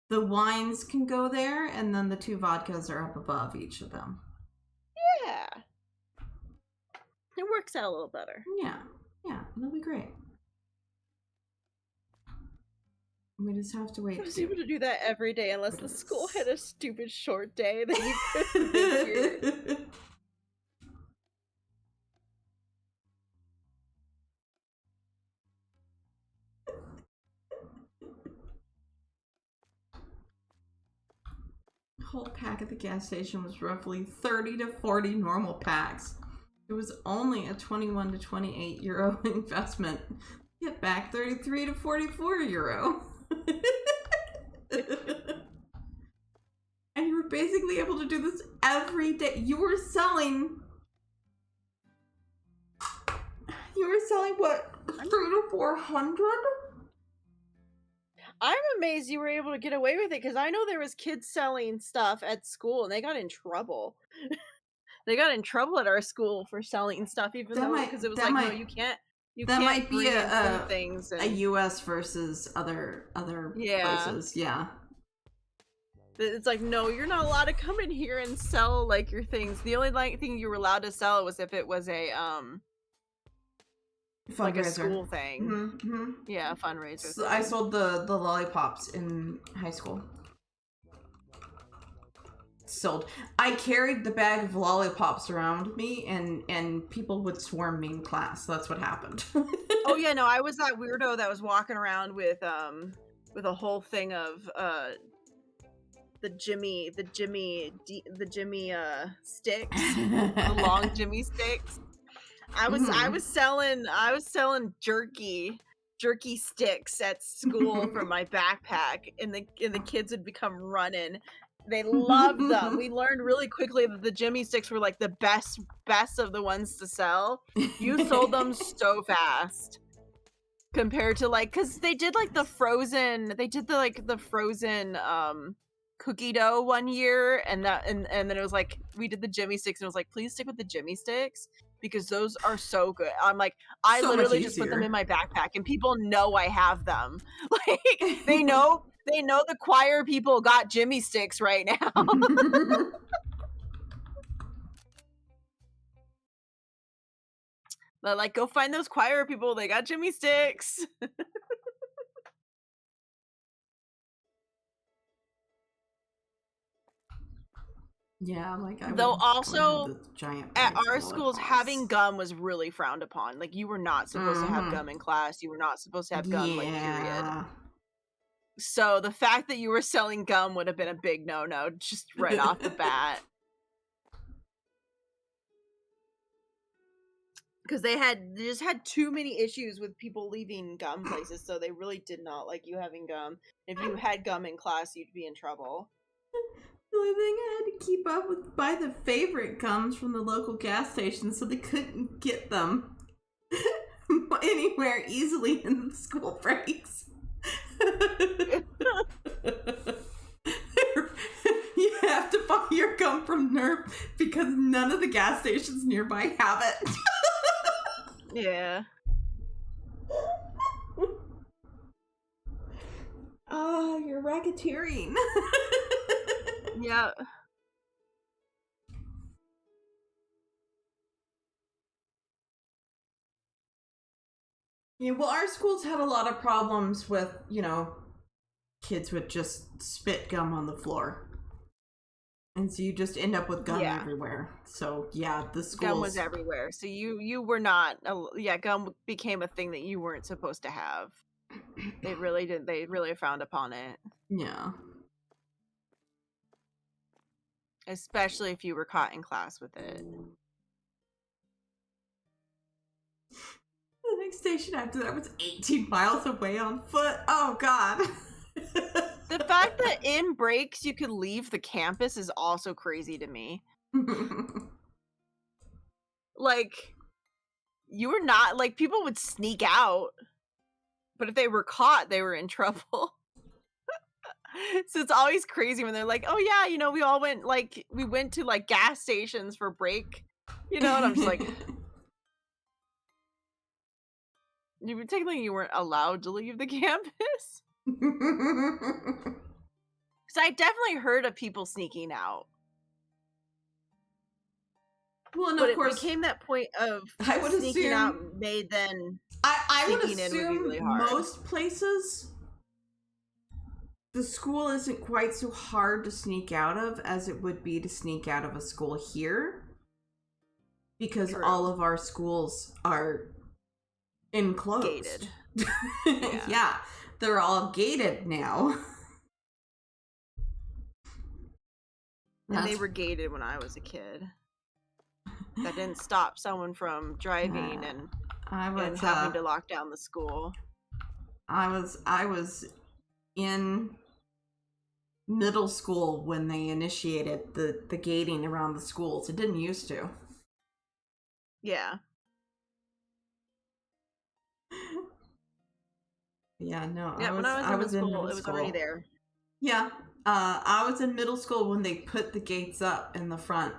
the wines can go there, and then the 2 vodkas are up above each of them. Yeah. It works out a little better. Yeah. Yeah, it'll be great. We just have to wait. I was able to do that every day unless the school had a stupid short day that you couldn't make yours. The whole pack at the gas station was roughly 30 to 40 normal packs. It was only a 21 to 28 euro investment. Get back 33 to 44 euro. And you were basically able to do this every day. You were selling what, 300 to 400? I'm amazed you were able to get away with it because I know there was kids selling stuff at school and they got in trouble. They got in trouble at our school for selling stuff, even though because it was like, no, you can't. That might be things and... a U.S. versus other places. Yeah. It's like, no, you're not allowed to come in here and sell like your things. The only thing you were allowed to sell was if it was a like a school thing. Mm-hmm. Yeah, a fundraiser. So I sold the lollipops in high school. Sold. I carried the bag of lollipops around with me, and people would swarm me in class. That's what happened. Oh yeah, no, I was that weirdo that was walking around with a whole thing of the Jimmy sticks, the long Jimmy sticks. I was selling jerky sticks at school from my backpack, and the kids would become running. They loved them. We learned really quickly that the Jimmy sticks were like the best of the ones to sell. You sold them so fast compared to like, because they did the frozen cookie dough one year, and then it was like we did the Jimmy sticks, and it was like, please stick with the Jimmy sticks because those are so good. I'm like, I so literally just put them in my backpack, and people know I have them. Like they know the choir people got Jimmy sticks right now. But like, go find those choir people. They got Jimmy sticks. Yeah, like though also at our schools having gum was really frowned upon. Like you were not supposed to have gum in class. You were not supposed to have gum period. So the fact that you were selling gum would have been a big no-no just right off the bat. Because they just had too many issues with people leaving gum places, so they really did not like you having gum. If you had gum in class, you'd be in trouble. The only thing I had to keep up with buy the favorite gums from the local gas station, so they couldn't get them anywhere easily in the school breaks. You have have to buy your gum from Nerf because none of the gas stations nearby have it. Yeah. Oh, you're racketeering. Yeah. Yeah, well, our schools had a lot of problems with, kids would just spit gum on the floor. And so you just end up with gum everywhere. So, yeah, the schools... Gum was everywhere. So you were not... gum became a thing that you weren't supposed to have. They really did. They really frowned upon it. Yeah. Especially if you were caught in class with it. The next station after that was 18 miles away on foot. Oh, God. The fact that in breaks you could leave the campus is also crazy to me. Like, you were not... Like, people would sneak out. But if they were caught, they were in trouble. So it's always crazy when they're like, oh yeah, we all went, like, we went to, like, gas stations for break. And I'm just like... Technically, you weren't allowed to leave the campus. Because I definitely heard of people sneaking out. Well, and but of course, it became that point of I would sneaking assume, out made then I would sneaking in assume would be really hard. Most places, the school isn't quite so hard to sneak out of as it would be to sneak out of a school here. Because True. All of our schools are enclosed. Gated. Yeah, they're all gated now. And they were gated when I was a kid. That didn't stop someone from driving and having to lock down the school. I was in middle school when they initiated the gating around the schools. It didn't used to. Yeah. Yeah, no. Yeah, when I was in middle school, it was already there. Yeah. I was in middle school when they put the gates up in the front.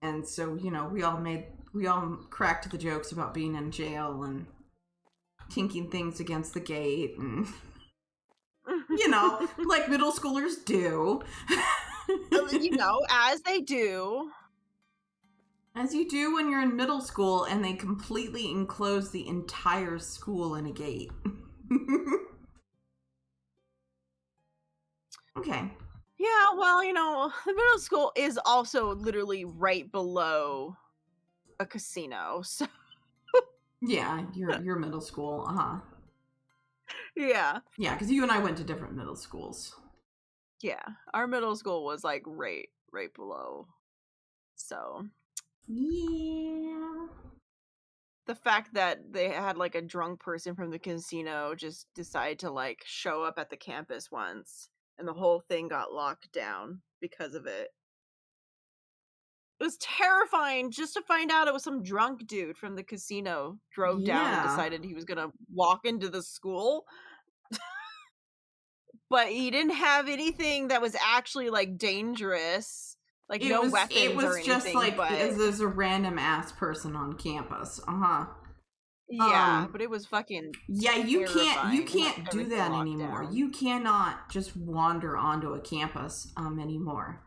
And so, we all cracked the jokes about being in jail and tinking things against the gate and, like middle schoolers do. As they do. As you do when you're in middle school and they completely enclose the entire school in a gate. Okay. Yeah, well, the middle school is also literally right below a casino, so... Yeah, your middle school, Yeah. Yeah, because you and I went to different middle schools. Yeah, our middle school was, like, right below. So... Yeah. The fact that they had, like, a drunk person from the casino just decide to, like, show up at the campus once, and the whole thing got locked down because of it. It was terrifying just to find out it was some drunk dude from the casino drove down and decided he was gonna walk into the school. But he didn't have anything that was actually, like, dangerous. Like, no weapons or anything. It was just like, there's a random ass person on campus. Yeah, but it was fucking Yeah, you can't do that anymore. You cannot just wander onto a campus anymore.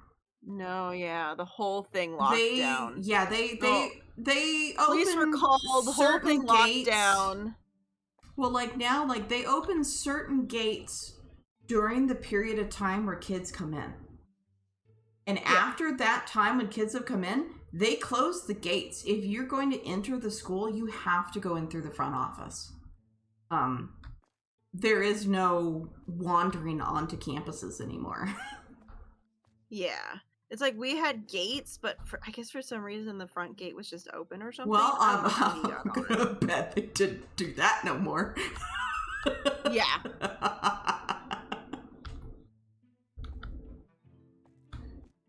No, yeah, the whole thing locked down. Yeah, they police were called, the whole thing locked down. Well, like now, like they open certain gates during the period of time where kids come in. And after that time when kids have come in, they close the gates. If you're going to enter the school, you have to go in through the front office. There is no wandering onto campuses anymore. Yeah. It's like we had gates, but I guess for some reason the front gate was just open or something. Well, I'm gonna bet they didn't do that no more. Yeah.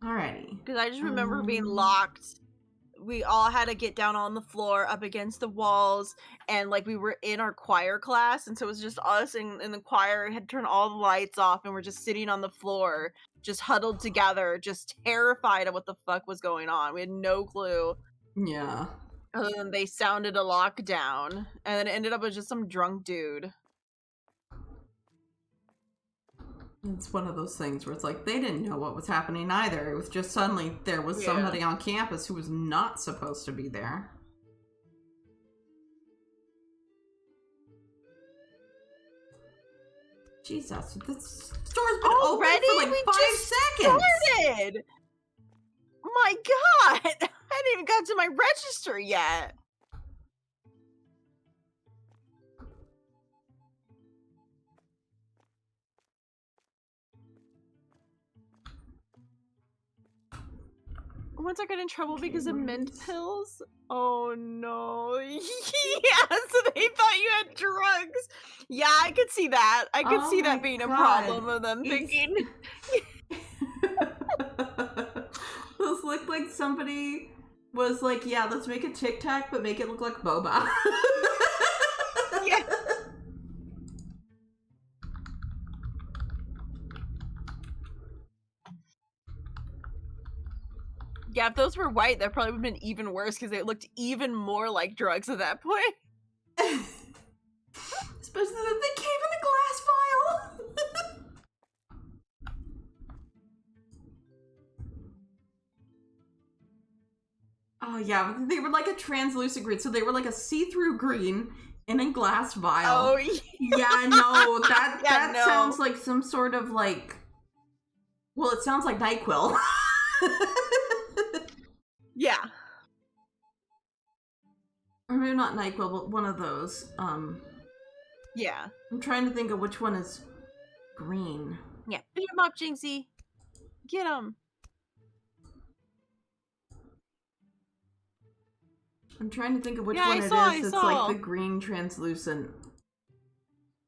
Alrighty. Because I just remember being locked we all had to get down on the floor up against the walls, and like we were in our choir class, and so it was just us and the choir had turned all the lights off, and we're just sitting on the floor, just huddled together, just terrified of what the fuck was going on. We had no clue. Yeah. Other than they sounded a lockdown, and then it ended up with just some drunk dude. It's one of those things where it's like they didn't know what was happening either. It was just suddenly there was somebody on campus who was not supposed to be there. Jesus, this store's been open for like 5 seconds. Started. My God, I hadn't even got to my register yet. Once I got in trouble because of mint pills. Oh no. Yeah, so they thought you had drugs. Yeah, I could see that. I could see that being a problem of them thinking. This looked like somebody was like, yeah, let's make a Tic Tac, but make it look like boba. Yeah. Yeah, if those were white, that probably would have been even worse because they looked even more like drugs at that point. Especially that they came in a glass vial. Oh yeah, they were like a translucent green, so they were like a see-through green in a glass vial. Oh yeah, no, that sounds like some sort of like. Well, it sounds like NyQuil. Yeah. Or maybe not NyQuil, but one of those. Yeah. I'm trying to think of which one is green. Yeah. Beat him up, Jinxie. Get him. I'm trying to think of which one it is. It's like the green translucent.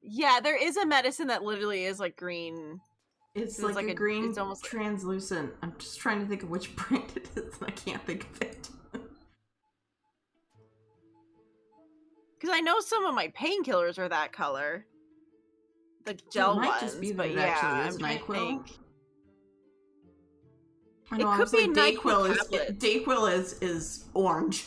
Yeah, there is a medicine that literally is like green. It's like a green, it's almost translucent. I'm just trying to think of which brand it is, and I can't think of it. Because I know some of my painkillers are that color. The gel ones, might just be that it actually is NyQuil. I know, it could be like, Dayquil is orange.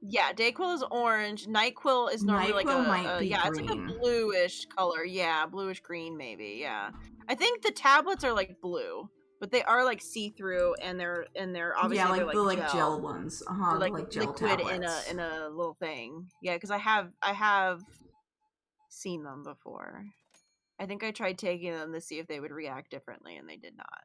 Yeah, Dayquil is orange. NyQuil is normally like green. It's like a bluish color. Yeah, bluish green maybe. Yeah, I think the tablets are like blue, but they are like see through, and they're obviously like the gel ones. They're like gel liquid tablets. in a little thing. Yeah, because I have seen them before. I think I tried taking them to see if they would react differently, and they did not.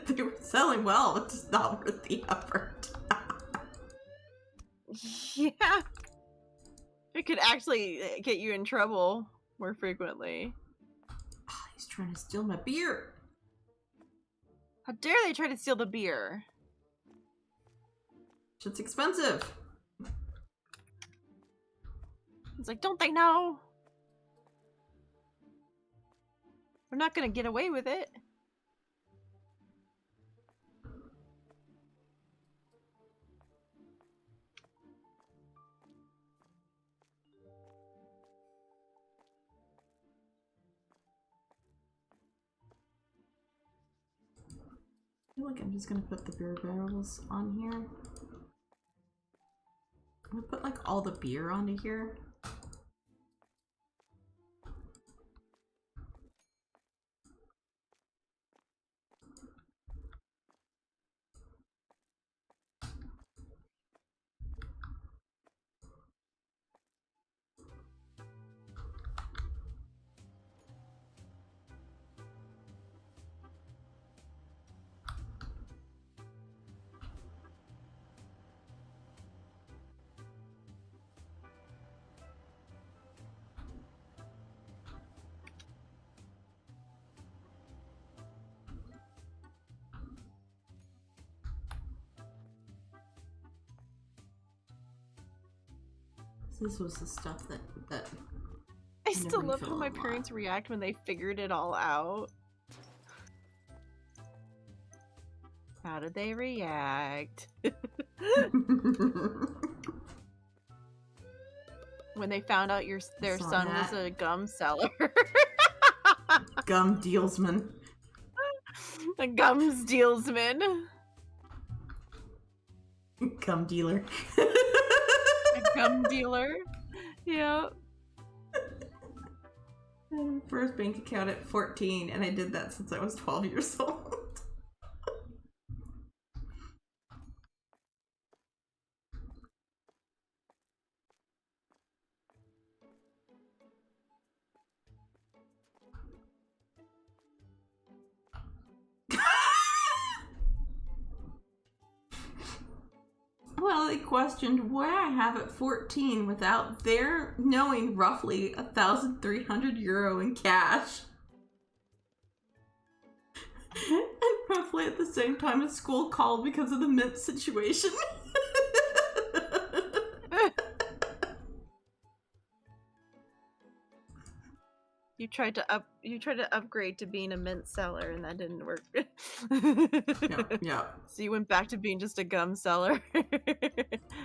They were selling well, it's just not worth the effort. Yeah. It could actually get you in trouble more frequently. Oh, he's trying to steal my beer. How dare they try to steal the beer? Shit's expensive. It's like, don't they know? We're not gonna get away with it. I feel like I'm just gonna put the beer barrels on here. I'm gonna put like all the beer onto here. This was the stuff that I still love how my parents react when they figured it all out. How did they react? When they found out their son was a gum seller. Gum dealsman. A gums dealsman. Gum dealer. A gum dealer. Yeah. I had my first bank account at 14, and I did that since I was 12 years old. Well, they questioned why I have at 14 without their knowing roughly 1,300 euro in cash. And roughly at the same time as school called because of the mint situation. You tried to upgrade to being a mint seller, and that didn't work. Yeah. So you went back to being just a gum seller.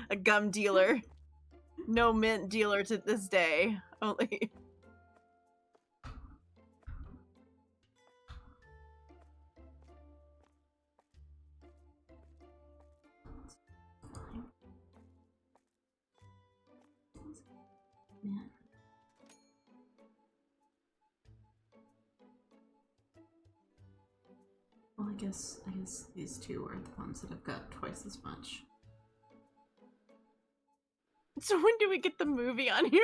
A gum dealer. No mint dealer to this day. Only. Yeah. Well, I guess these two are the ones that have got twice as much. So when do we get the movie on here?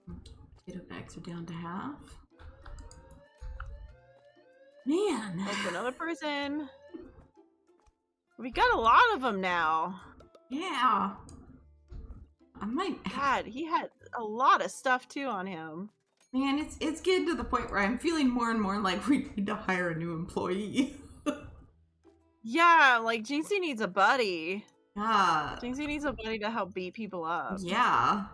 Potato bags are down to half. Man. That's another person. We got a lot of them now. Yeah. I might. God, he had a lot of stuff too on him. Man, it's getting to the point where I'm feeling more and more like we need to hire a new employee. Yeah, like Jinxie needs a buddy. Yeah. Jinxie needs a buddy to help beat people up. Yeah.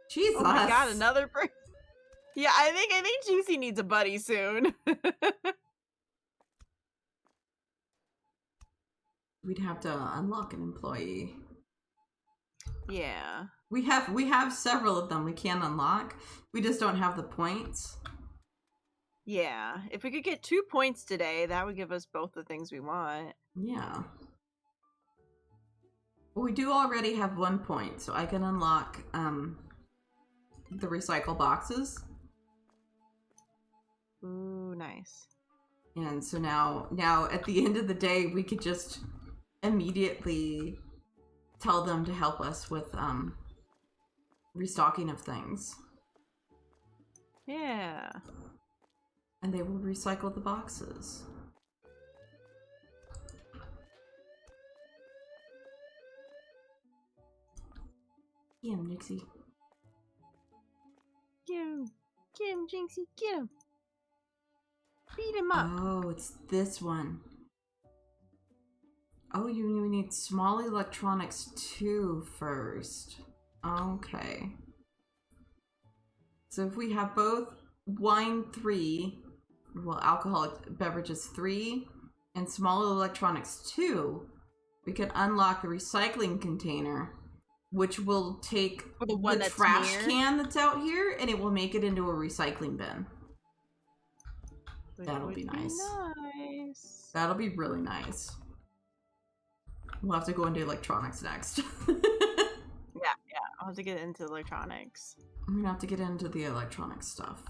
Jesus. Oh my god, another person. Yeah, I think Jinxie needs a buddy soon. We'd have to unlock an employee. Yeah. We have several of them we can unlock. We just don't have the points. Yeah. If we could get 2 points today, that would give us both the things we want. Yeah. Well, we do already have 1 point, so I can unlock the recycle boxes. Ooh, nice. And so now at the end of the day, we could just immediately tell them to help us with restocking of things. Yeah. And they will recycle the boxes. Get him, Nixie. Get him, Jinxie, get him. Beat him up. Oh, it's this one. Oh, you need small electronics too first. Okay. So if we have both wine 3, well, alcoholic beverages 3, and small electronics 2, we can unlock the recycling container, which will take the trash can that's out here, and it will make it into a recycling bin. That'll be nice. That'll be really nice. We'll have to go into electronics next. Yeah, I'll have to get into electronics. I'm gonna have to get into the electronic stuff.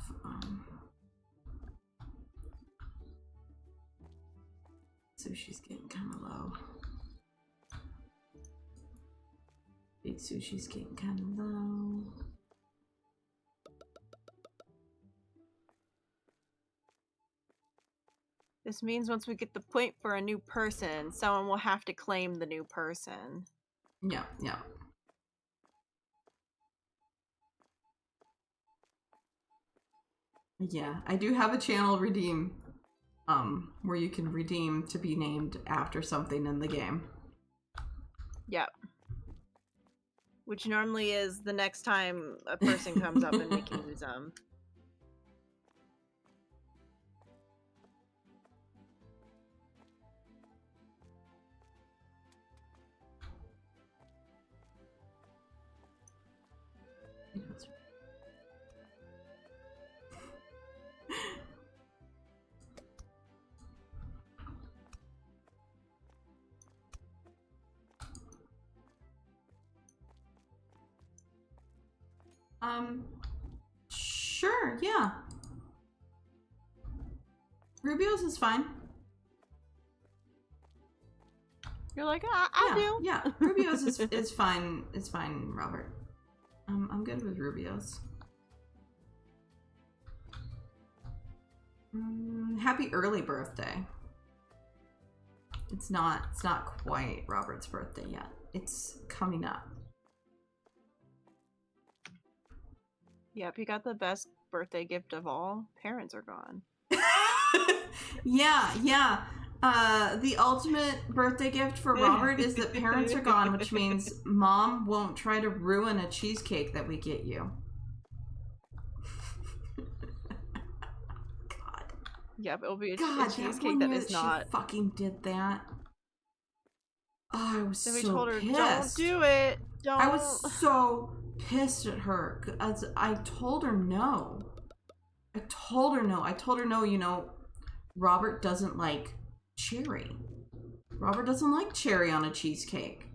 Sushi's getting kind of low. Big Sushi's getting kind of low. This means once we get the point for a new person, someone will have to claim the new person. Yeah, yeah. Yeah, I do have a channel redeem, where you can redeem to be named after something in the game. Yep. Which normally is the next time a person comes up and we can use them. Sure, yeah. Rubio's is fine. You're like, I'll do. Yeah, Rubio's is fine. It's fine, Robert. I'm good with Rubio's. Happy early birthday. It's not quite Robert's birthday yet. It's coming up. Yep, you got the best birthday gift of all. Parents are gone. Yeah. The ultimate birthday gift for Robert is that parents are gone, which means Mom won't try to ruin a cheesecake that we get you. God. Yep, it'll be a cheesecake that is not. She fucking did that. Oh, I was then so we told her, pissed. don't do it. Don't. I was so pissed at her. I told her no. I told her no, you know, Robert doesn't like cherry. Robert doesn't like cherry on a cheesecake.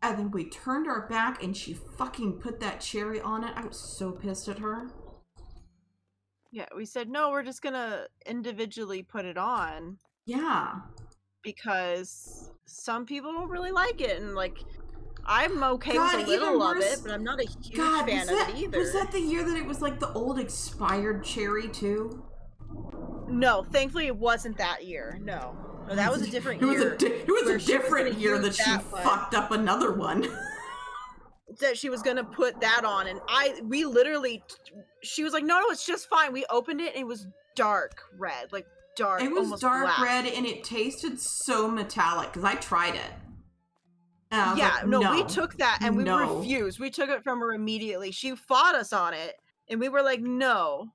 I think we turned our back and she fucking put that cherry on it. I was so pissed at her. Yeah, we said, no, we're just gonna individually put it on. Yeah. Because some people don't really like it, and like, I'm okay with a little of it, but I'm not a huge fan of it either. Was that the year that it was like the old expired cherry too? No, thankfully it wasn't that year. No, that was a different year. It was a different year that she fucked up another one. That she was gonna put that on, and we literally, she was like, no, it's just fine. We opened it and it was dark red, like dark. It was almost dark black. red and it tasted so metallic because I tried it. Yeah, like, no, we took that and we refused. We took it from her immediately. She fought us on it, and we were like, no.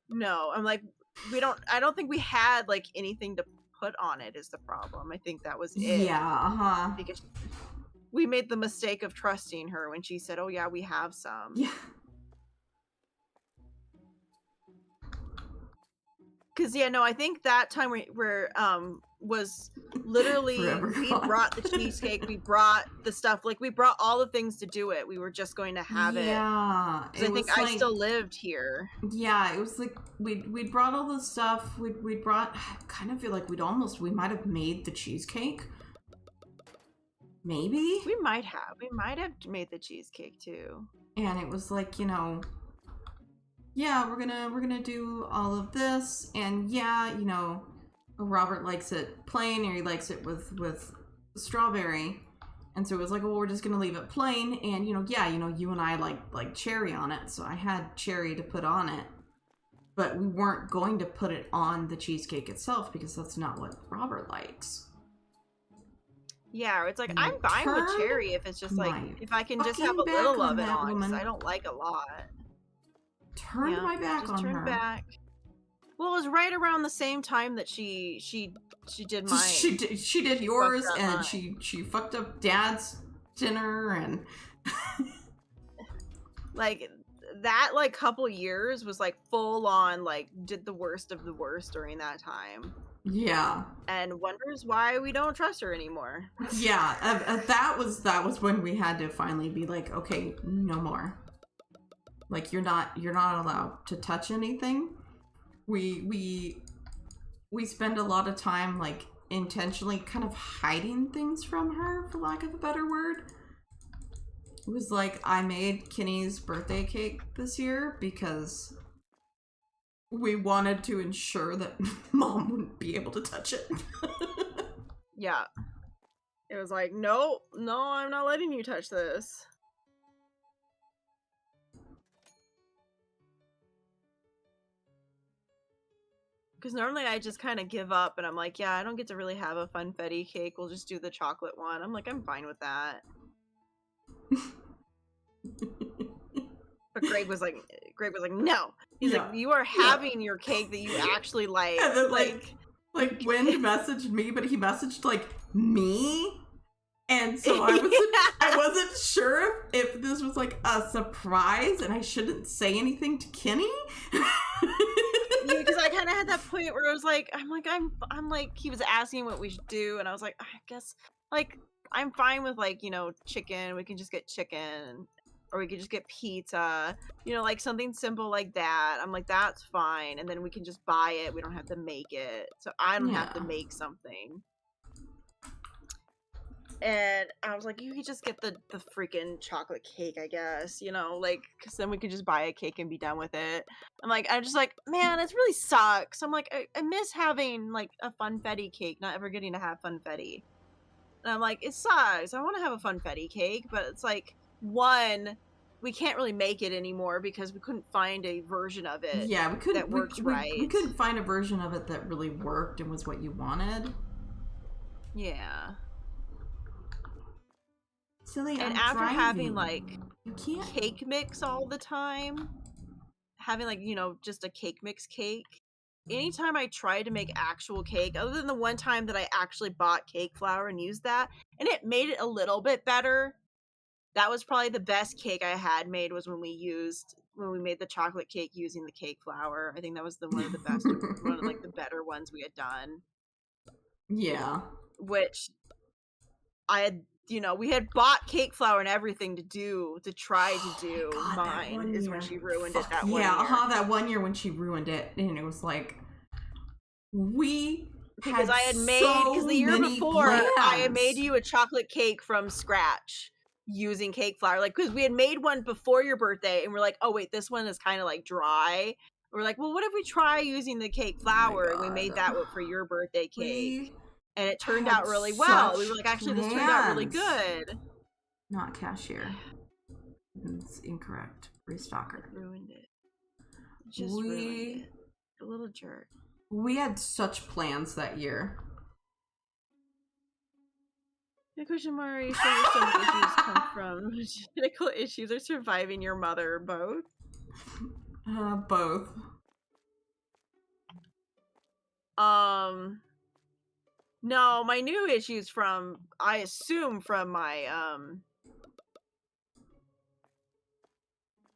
I'm like, I don't think we had like anything to put on it is the problem. I think that was it. Yeah, Because we made the mistake of trusting her when she said, oh yeah, we have some. Yeah. Because I think that time where was literally we brought the cheesecake, we brought the stuff, like we brought all the things to do it. We were just going to have it. Yeah, I think I still lived here. Yeah, it was like we brought all the stuff. We brought. I kind of feel like we might have made the cheesecake. Maybe we might have made the cheesecake too. And it was like, you know, yeah, we're gonna do all of this, and yeah, you know, Robert likes it plain, or he likes it with strawberry, and so it was like, well, we're just gonna leave it plain, and you know, yeah, you know, you and I like cherry on it, so I had cherry to put on it, but we weren't going to put it on the cheesecake itself because that's not what Robert likes. Yeah, it's like, I'm fine with cherry if it's just like, if I can just have a little of it on, because I don't like a lot. Turned my back on her. Back. Well, it was right around the same time that she did mine. She did yours, and she fucked up Dad's dinner, and like that like couple years was like full on, like did the worst of the worst during that time. Yeah. And wonders why we don't trust her anymore. Yeah, that was when we had to finally be like, okay, no more. Like, you're not allowed to touch anything. We spend a lot of time like intentionally kind of hiding things from her, for lack of a better word. It was like, I made Kenny's birthday cake this year because we wanted to ensure that Mom wouldn't be able to touch it. Yeah. It was like, no, I'm not letting you touch this. Because normally I just kind of give up and I'm like, yeah, I don't get to really have a funfetti cake. We'll just do the chocolate one. I'm like, I'm fine with that. But Greg was like, no. He's like, you are having your cake that you actually like. And then, like Wind messaged me, but he messaged like me. And so I wasn't sure if this was like a surprise and I shouldn't say anything to Kenny. Because I kind of had that point where I was like, I'm like, he was asking what we should do, and I was like, I guess, like, I'm fine with, like, you know, chicken. We can just get chicken, or we could just get pizza, you know, like something simple like that. I'm like, that's fine, and then we can just buy it. We don't have to make it, so I don't have to make something. And I was like, you could just get the freaking chocolate cake, I guess, you know, like, because then we could just buy a cake and be done with it. I'm just like, man, it really sucks. I'm like, I miss having, like, a funfetti cake, not ever getting to have funfetti. And I'm like, it sucks. I want to have a funfetti cake, but it's like, one, we can't really make it anymore because we couldn't find a version of it that worked right. We couldn't find a version of it that really worked and was what you wanted. Yeah. Silly, and after having like cake mix all the time, having like, you know, just a cake mix cake, anytime I tried to make actual cake, other than the one time that I actually bought cake flour and used that, and it made it a little bit better. That was probably the best cake I had made, was when we made the chocolate cake using the cake flour. I think that was one of the best, one of like the better ones we had done. Yeah. Which I had, you know, we had bought cake flour and everything to try to do. Mine is when she ruined it that one year. Yeah, that 1 year when she ruined it, and it was like, because I had made, because the year before I had made you a chocolate cake from scratch using cake flour, like, because we had made one before your birthday, and we're like, oh wait, this one is kind of like dry. We're like, well, what if we try using the cake flour? And we made that one for your birthday cake. And it turned out really well. We were like, actually, this turned out really good. Not cashier. It's incorrect. Restocker. Ruined it. Just ruined it. A little jerk. We had such plans that year. The question mark, are you sure your stomach issues come from medical issues or surviving your mother? Both? Both. No, my new issues I assume from my,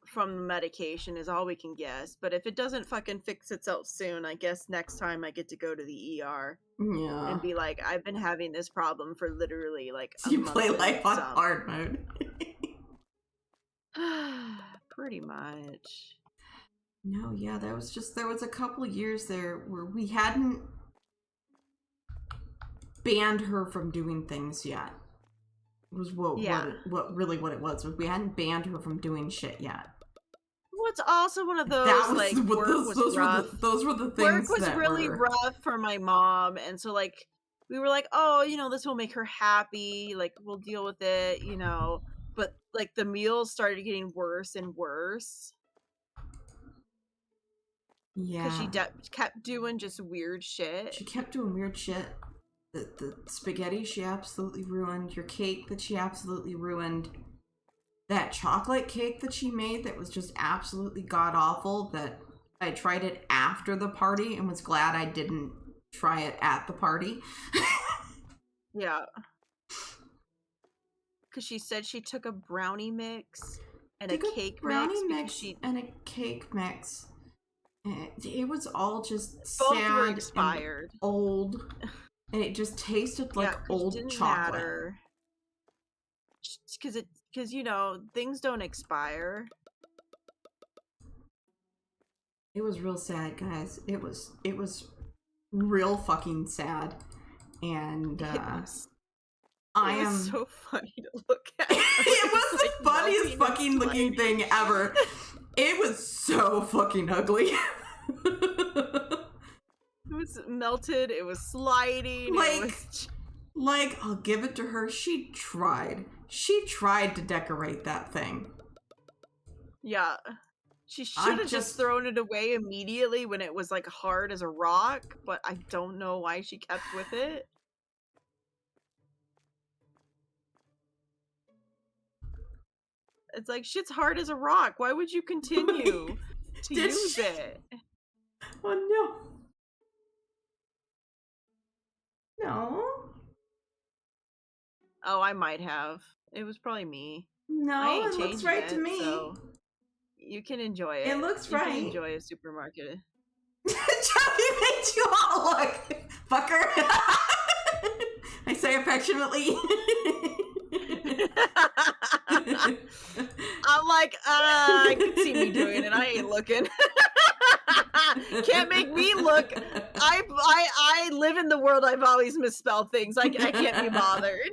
from the medication is all we can guess. But if it doesn't fucking fix itself soon, I guess next time I get to go to the ER. Yeah. And be like, I've been having this problem for literally like a you month. Play life on hard mode. Pretty much. No, yeah, there was a couple years there where we hadn't banned her from doing things yet. It was what it was we hadn't banned her from doing shit yet. What's also one of those, like, work was rough. Those were the things work was really rough for my mom, and so, like, we were like, oh, you know, this will make her happy, like, we'll deal with it, you know, but, like, the meals started getting worse and worse. Yeah. Because she kept doing just weird shit. She kept doing weird shit. The spaghetti she absolutely ruined. Your cake that she absolutely ruined. That chocolate cake that she made that was just absolutely god-awful, that I tried it after the party and was glad I didn't try it at the party. Yeah. Because she said she took a brownie mix and a cake mix. And a cake mix. It was all just both sad were expired. And old. And it just tasted like old chocolate. Because, you know, things don't expire. It was real sad, guys. It was real fucking sad. And it was so funny to look at. It was the funniest fucking looking thing ever. It was so fucking ugly. It was melted. It was sliding. Like, it was... Like, I'll give it to her. She tried. She tried to decorate that thing. Yeah. She should have just thrown it away immediately when it was like hard as a rock, but I don't know why she kept with it. It's like, shit's hard as a rock. Why would you continue to use it? Oh, no. No. Oh, I might have. It was probably me. No, it looks right to me. So you can enjoy it. It looks right. You can enjoy a supermarket. Chubby made you all look, fucker. I say affectionately. I'm like, I can see me doing it. I ain't looking. Can't make me look. I live in the world. I've always misspelled things. I can't be bothered.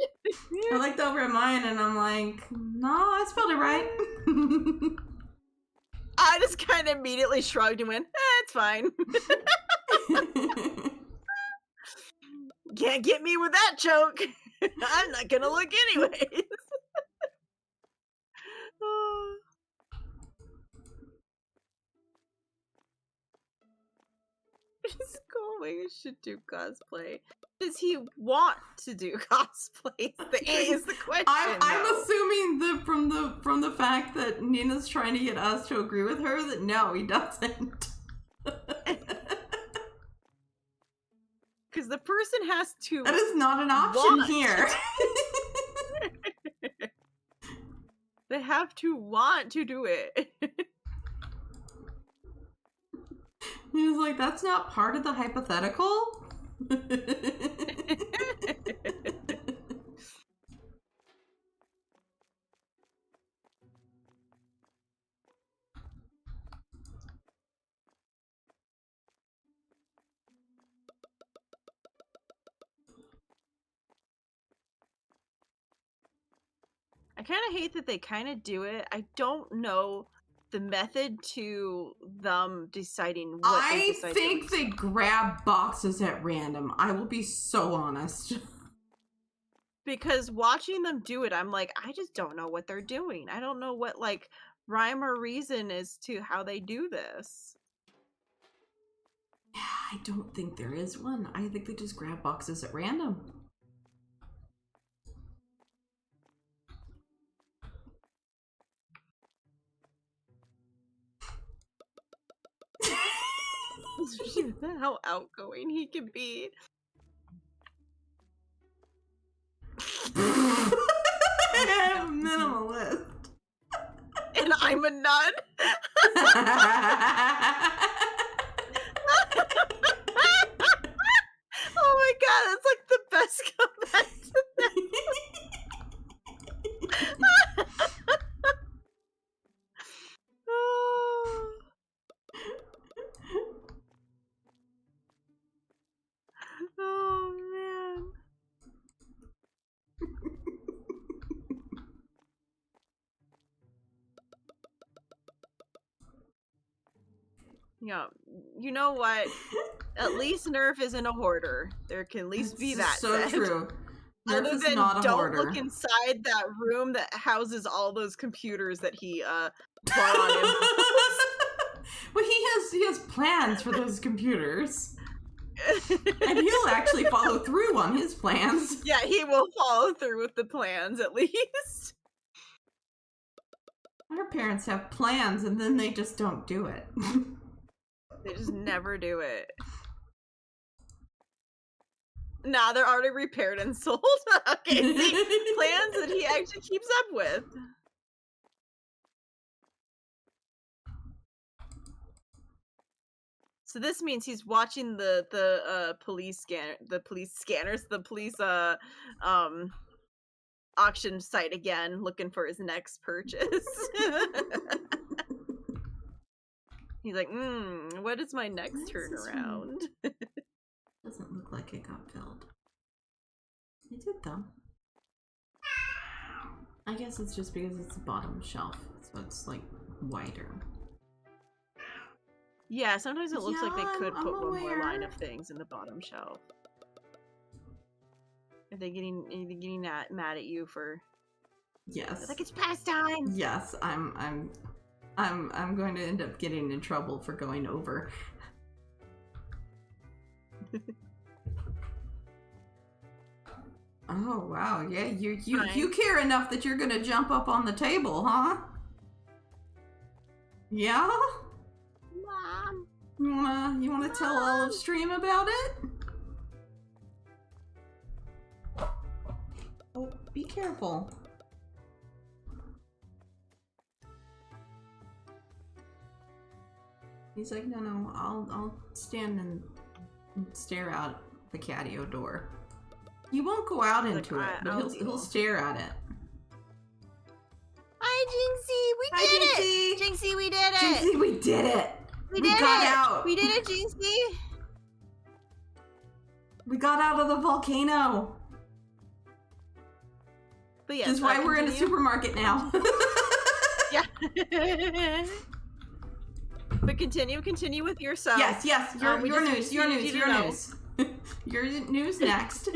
I looked over at mine and I'm like, no, I spelled it right. I just kind of immediately shrugged and went, it's fine. Can't get me with that joke. I'm not gonna look anyways. Cole should do cosplay. Does he want to do cosplay? Is the question. I'm assuming from the fact that Nina's trying to get us to agree with her that no, he doesn't. Because the person has to. That is not an option here. They have to want to do it. He was like, that's not part of the hypothetical? I kind of hate that they kind of do it. I don't know the method to them deciding what they decide. I think they grab boxes at random. I will be so honest. Because watching them do it, I'm like, I just don't know what they're doing. I don't know what, like, rhyme or reason is to how they do this. Yeah, I don't think there is one. I think they just grab boxes at random. How outgoing he can be. I'm minimalist. And I'm a nun. Oh my god, that's like the best comeback to that. Oh man. Yeah, you know what? At least Nerf isn't a hoarder. There can at least be that. So true. Nerf Other is than not a don't hoarder. look inside that room that houses all those computers that he brought on him. Well, he has plans for those computers. And he'll actually follow through on his plans. Yeah, he will follow through with the plans at least. Our parents have plans and then they just don't do it. They just never do it. Nah, they're already repaired and sold. Okay, see, plans that he actually keeps up with. So this means he's watching the police scanners, the police auction site again, looking for his next purchase. He's like, what is my next turnaround? Doesn't look like it got filled. It did though. I guess it's just because it's the bottom shelf, so it's like wider. Yeah, sometimes it looks like they could put one more line of things in the bottom shelf. Are they getting mad at you for? Yes. Like, it's past time. Yes, I'm going to end up getting in trouble for going over. Oh wow, yeah, you care enough that you're gonna jump up on the table, huh? Yeah? Mom. You wanna tell Olive Stream about it? Oh, be careful. He's like, no, I'll stand and stare out the catio door. He won't go out into it, but he'll stare at it. Hi, Jinxie! We did it! Jinxie, we did it! Jinxie, we did it! We got out! We did it, Jinxie! We got out of the volcano! But yes, that's why we're in a supermarket now. Yeah. But continue with your sub. Yes, your news. Your news next.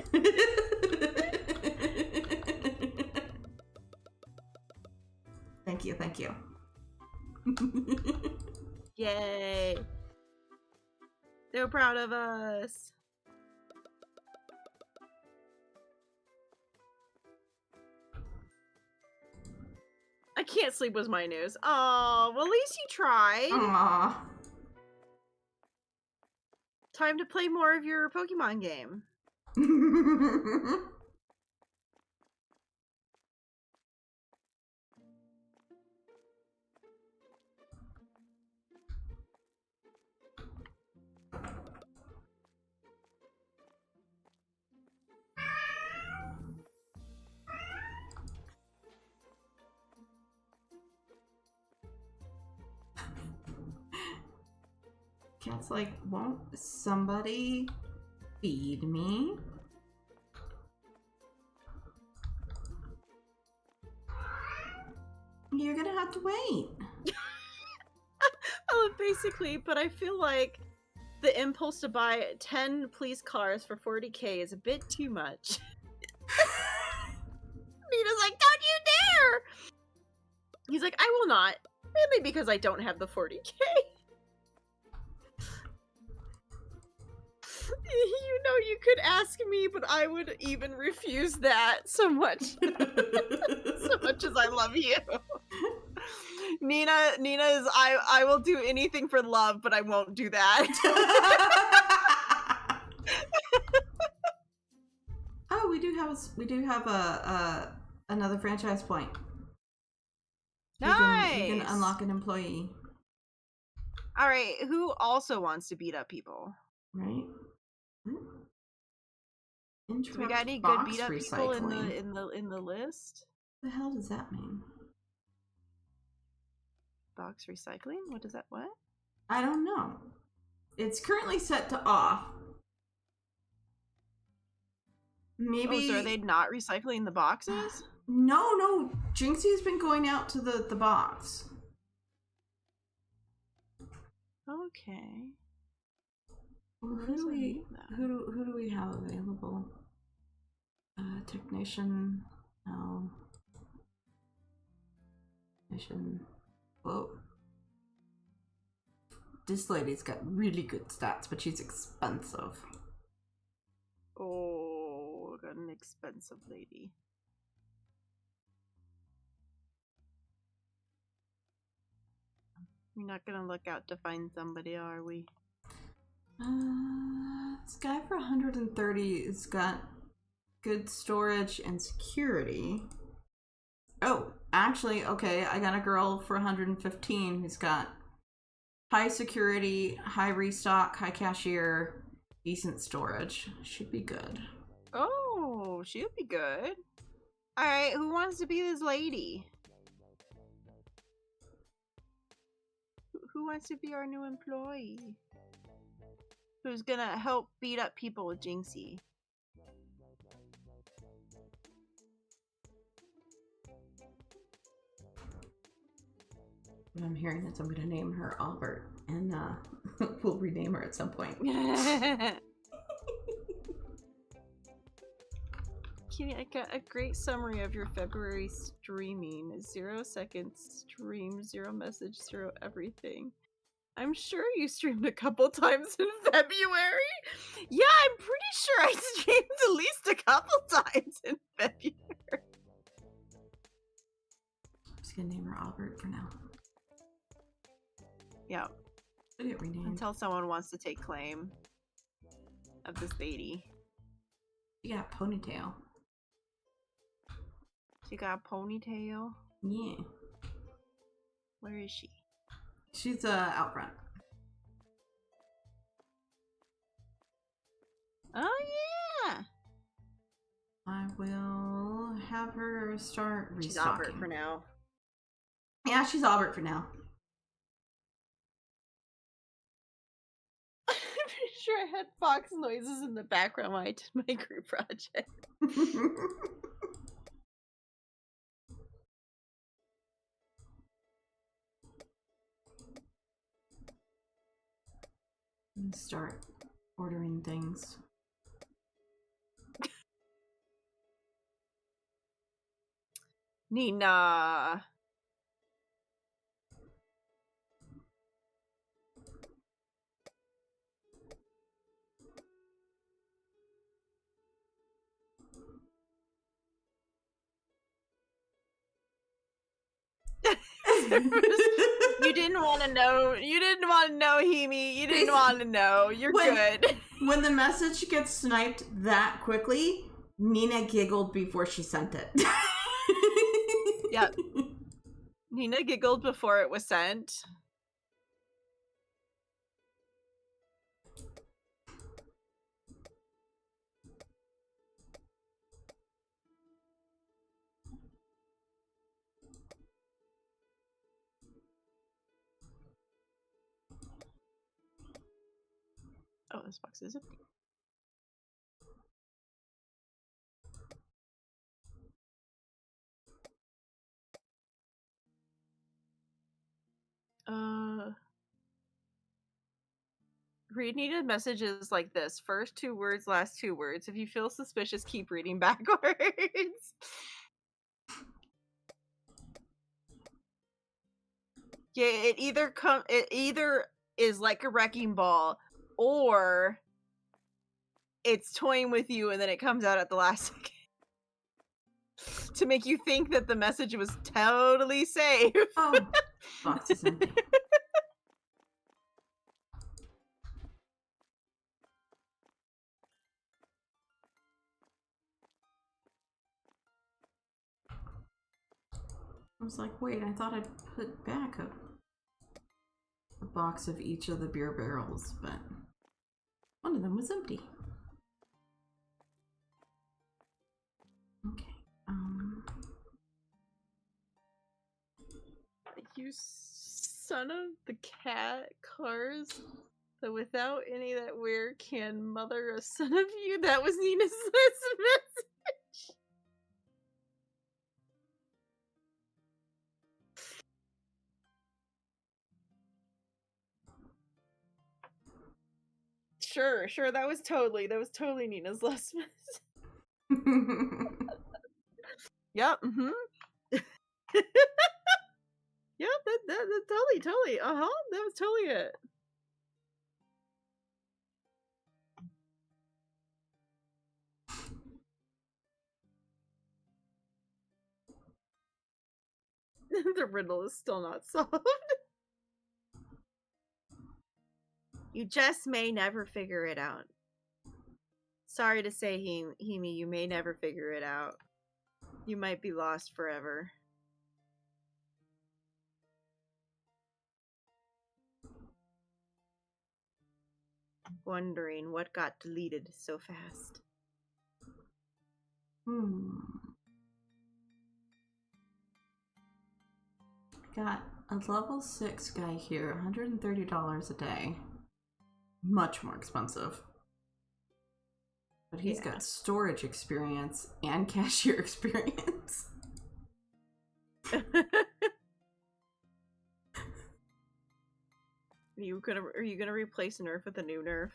Thank you. Yay. They're proud of us. I can't sleep was my news. Oh, well, at least you tried. Aww. Time to play more of your Pokemon game. Cat's like, won't somebody feed me? You're gonna have to wait. Oh, basically, but I feel like the impulse to buy 10 police cars for 40K is a bit too much. Nina's like, don't you dare! He's like, I will not. Mainly because I don't have the 40K. You know, you could ask me, but I would even refuse that so much. So much as I love you. Nina is, I will do anything for love, but I won't do that. Oh, we do have another franchise point. Nice. You can unlock an employee. All right, who also wants to beat up people? Right. Do we got any good beat up people in the list? What the hell does that mean? Box recycling? What does that what? I don't know. It's currently set to off. Maybe. Oh, so are they not recycling the boxes? No. Jinxie's been going out to the box. Okay. Who do we have available? Technician. No. Technician. Whoa. This lady's got really good stats, but she's expensive. Oh, got an expensive lady. We're not gonna look out to find somebody, are we? This guy for 130 has got good storage and security. Oh, actually, okay, I got a girl for 115 who's got high security, high restock, high cashier, decent storage. Should be good. Oh, she'll be good. Alright, who wants to be this lady? Who wants to be our new employee? Who's gonna help beat up people with Jinxie? What I'm hearing is I'm gonna name her Albert, and we'll rename her at some point. Kitty, I got a great summary of your February streaming. 0 seconds stream, 0 message, 0 everything. I'm sure you streamed a couple times in February. Yeah, I'm pretty sure I streamed at least a couple times in February. I'm just gonna name her Albert for now. Yeah. She'll get renamed. Until someone wants to take claim of this lady. She got a ponytail. She got a ponytail? Yeah. Where is she? She's out front. Oh yeah. I will have her start restocking. She's Albert for now. Yeah, she's Albert for now. I'm pretty sure I had fox noises in the background while I did my group project. Start ordering things. Nina. You didn't want to know. You didn't want to know, Hemi. You didn't want to know. You're good. When the message gets sniped that quickly, Nina giggled before she sent it. Yep. Nina giggled before it was sent. Oh, this box is empty. Read needed messages like this. First 2 words, last 2 words. If you feel suspicious, keep reading backwards. Yeah, it either is like a wrecking ball, or it's toying with you and then it comes out at the last second to make you think that the message was totally safe. Oh, box is empty. I was like, wait, I thought I'd put back a box of each of the beer barrels, but one of them was empty. Okay. You son of the cat cars. So without any that where can mother a son of you? That was Nina's last message. Sure, that was totally Nina's last message. Yep, Yep, that totally, that was totally it. The riddle is still not solved. You just may never figure it out. Sorry to say, Hemi, you may never figure it out. You might be lost forever. Wondering what got deleted so fast. Got a level 6 guy here, $130 a day. Much more expensive. But he's got storage experience and cashier experience. Are you gonna replace Nerf with a new Nerf?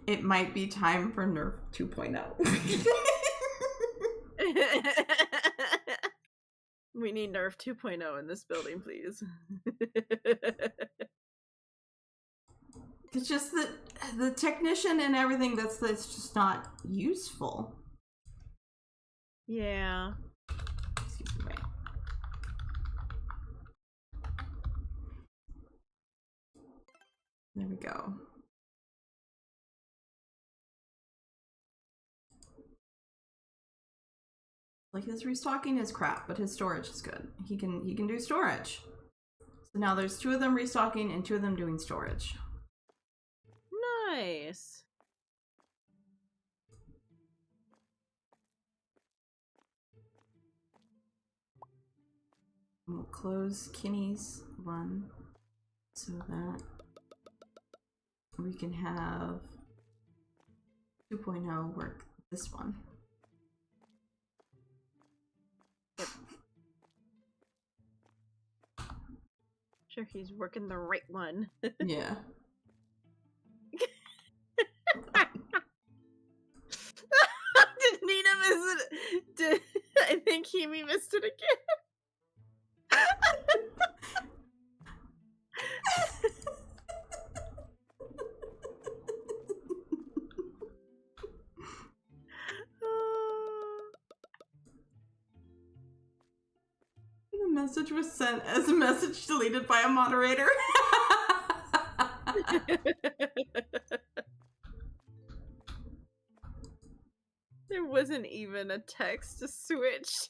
It might be time for Nerf 2.0. We need Nerf 2.0 in this building, please. It's just that the technician and everything that's just not useful. Yeah. Excuse me. There we go. Like, his restocking is crap, but his storage is good. He can do storage. So now there's 2 of them restocking and 2 of them doing storage. Nice. We'll close Kinney's one so that we can have 2.0 work this one. Sure, he's working the right one. Yeah. Did Nina miss it? I think Kimi missed it again. The message was sent as a message deleted by a moderator. There wasn't even a text to switch.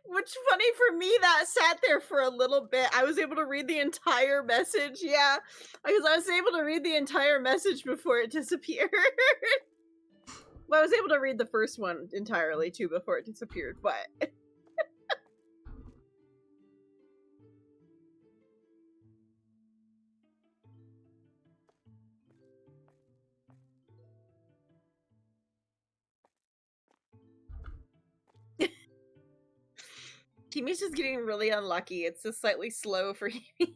Which, funny for me, that sat there for a little bit. I was able to read the entire message, yeah. Because I was able to read the entire message before it disappeared. Well, I was able to read the first one entirely, too, before it disappeared, but... Kimi's just getting really unlucky. It's just slightly slow for Kimi.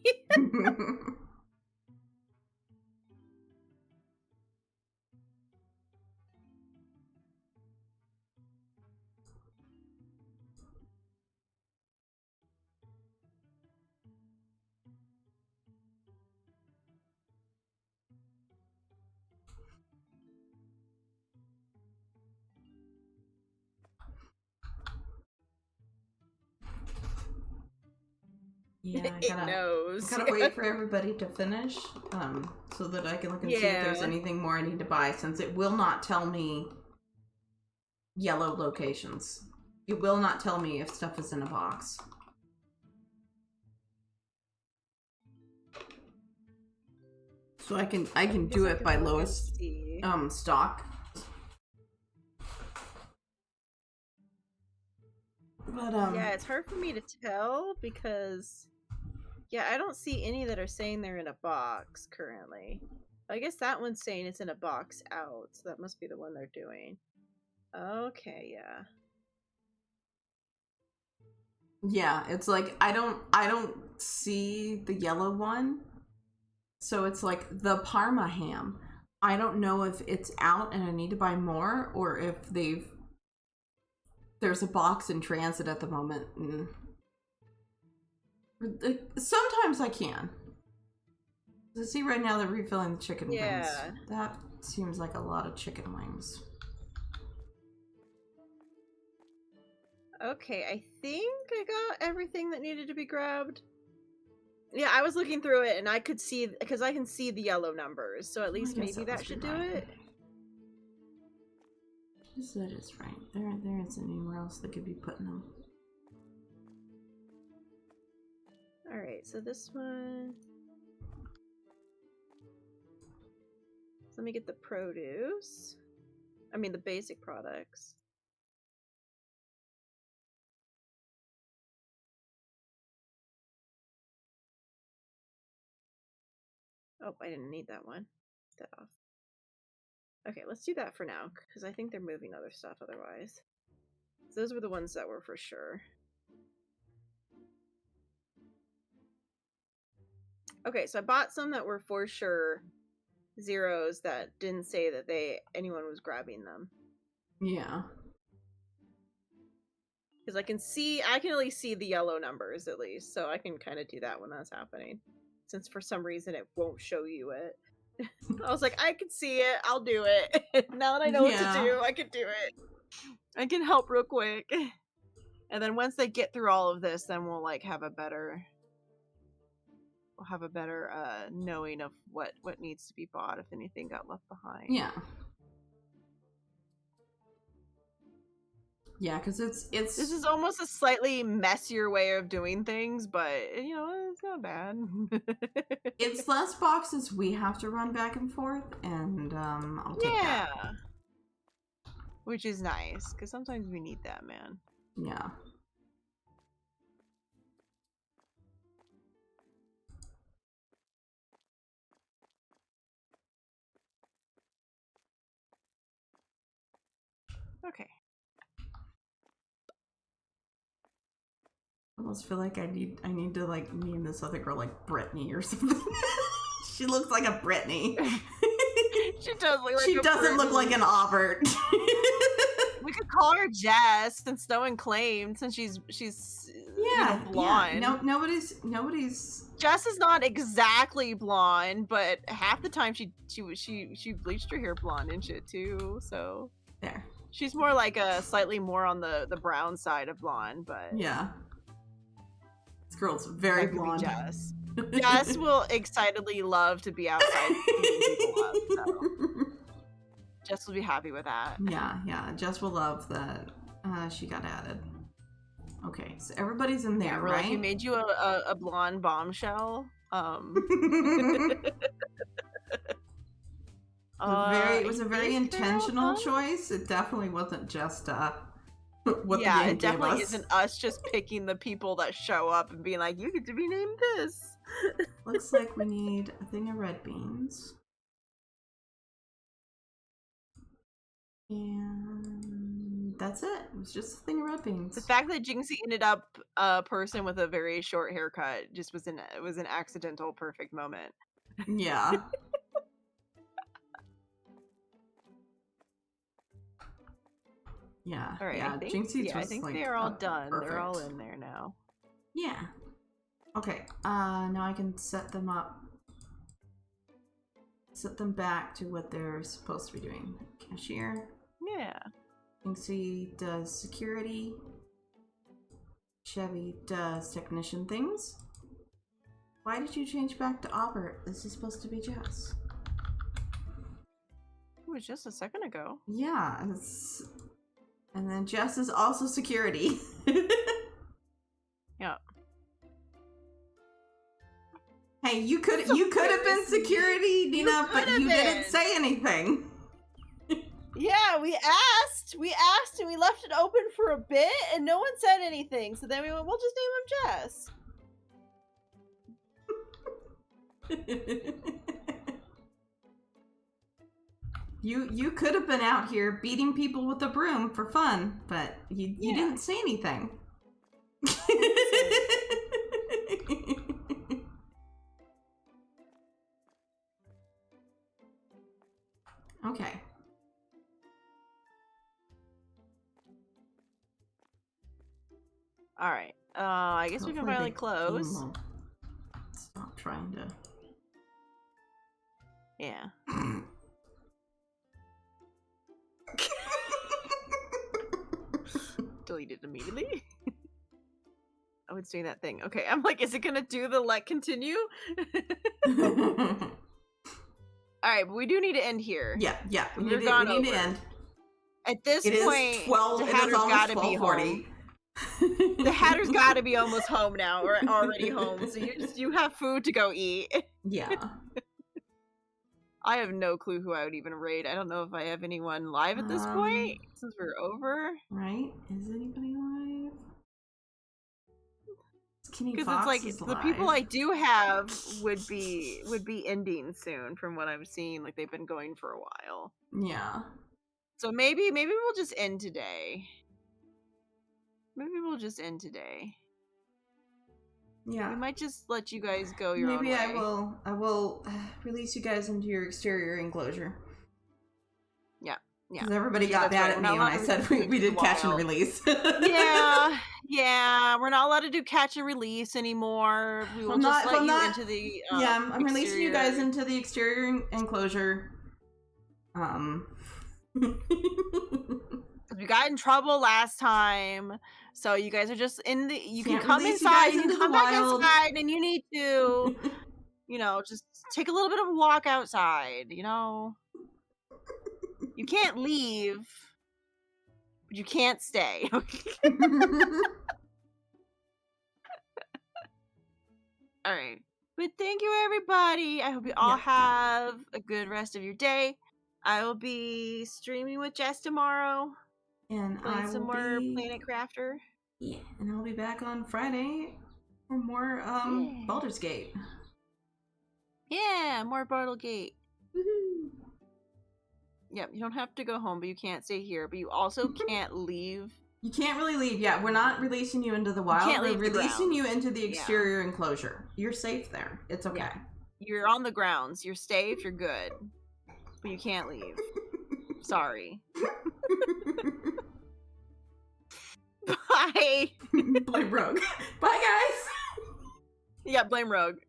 Yeah, It knows. I gotta wait for everybody to finish, so that I can look and see if there's anything more I need to buy, since it will not tell me yellow locations. It will not tell me if stuff is in a box. So I can do it by lowest stock. But yeah, it's hard for me to tell because yeah, I don't see any that are saying they're in a box currently. I guess that one's saying it's in a box out, so that must be the one they're doing. Okay, yeah. Yeah, it's like I don't see the yellow one. So it's like the Parma ham. I don't know if it's out and I need to buy more, or if there's a box in transit at the moment. And sometimes I can. I see right now they're refilling the chicken wings. That seems like a lot of chicken wings. Okay, I think I got everything that needed to be grabbed. Yeah, I was looking through it and I could see, because I can see the yellow numbers, so at least maybe that should do it. That is right. There isn't anywhere else that could be putting them. Alright, so this one... So let me get the produce. I mean the basic products. Oh, I didn't need that one. Get that off. Okay, let's do that for now, because I think they're moving other stuff otherwise. So those were the ones that were for sure. Okay, so I bought some that were for sure zeros that didn't say that anyone was grabbing them. Yeah. Because I can at least see the yellow numbers at least, so I can kind of do that when that's happening. Since for some reason it won't show you it. I was like, I can see it, I'll do it. Now that I know what to do, I can do it. I can help real quick. And then once they get through all of this, then we'll like have a better knowing of what needs to be bought if anything got left behind. Yeah. Yeah, because it's this is almost a slightly messier way of doing things, but you know, it's not bad. It's less boxes we have to run back and forth, and I'll take that. Which is nice, because sometimes we need that, man. Yeah. Okay. I almost feel like I need to like name this other girl like Brittany or something. She looks like a Brittany. She does look like she doesn't look like an Aubert. We could call her Jess since no one claimed, since she's blonde. Yeah. No, nobody's. Jess is not exactly blonde, but half the time she bleached her hair blonde and shit too. So there. She's more like a slightly more on the brown side of blonde, but yeah. This girl's very blonde. Jess. Jess will excitedly love to be outside beating people up. So. Jess will be happy with that. Yeah. Jess will love that she got added. Okay, so everybody's in there, right? Like, we made you a blonde bombshell. It was a very intentional choice. It definitely wasn't just what the game it definitely gave us. Isn't us just picking the people that show up and being like, you get to be named this. Looks like we need a thing of red beans. And that's it. It was just a thing of red beans. The fact that Jinxie ended up a person with a very short haircut just was an accidental perfect moment. Yeah. Yeah. All right. Yeah. I think like, they're all done. Perfect. They're all in there now. Yeah. Okay. Now I can set them up. Set them back to what they're supposed to be doing. Cashier. Yeah. Jinxie does security. Chevy does technician things. Why did you change back to Aubert? This is supposed to be Jess. It was just a second ago. Yeah. And then Jess is also security. Yeah. Hey, you could have been security, Nina, but you didn't say anything. Yeah, we asked and we left it open for a bit and no one said anything. So then we went, we'll just name him Jess. You could have been out here beating people with a broom for fun, but you didn't say anything. Okay. All right. I guess we can finally close. Stop trying to. Yeah. Deleted immediately. Oh, it's doing that thing. Okay, I'm like, is it gonna do the let continue? All right, but we do need to end here. Yeah. We need to end. At this point, the Hatter's gotta be home. The Hatter's gotta be almost home now, or already home. So you have food to go eat. Yeah. I have no clue who I would even raid. I don't know if I have anyone live at this point, since we're over. Right? Is anybody live? Because it's like the people I do have would be ending soon, from what I'm seeing. Like they've been going for a while. Yeah. So maybe we'll just end today. Yeah. We might just let you guys go your own way. Maybe I will release you guys into your exterior enclosure. Yeah. Because everybody got mad at me when I said we did catch and release. Yeah. We're not allowed to do catch and release anymore. We will just let you into the I'm releasing you guys into the exterior enclosure. We got in trouble last time, so you guys are just in the. You can come release inside. You You guys can into come the back wild. inside, and you need to, just take a little bit of a walk outside. You can't leave, but you can't stay. All right. But thank you, everybody. I hope you all have a good rest of your day. I will be streaming with Jess tomorrow. And playing some more Planet Crafter. Yeah, and I'll be back on Friday for more Baldur's Gate. Yeah, more Baldur's Gate. Woohoo! Yep, you don't have to go home, but you can't stay here. But you also can't leave. You can't really leave. Yeah, we're not releasing you into the wild. We're releasing you into the exterior enclosure. You're safe there. It's okay. Yeah. You're on the grounds. You're safe. You're good. But you can't leave. Sorry. Bye. Blame Rogue. Bye, guys. Yeah, blame Rogue.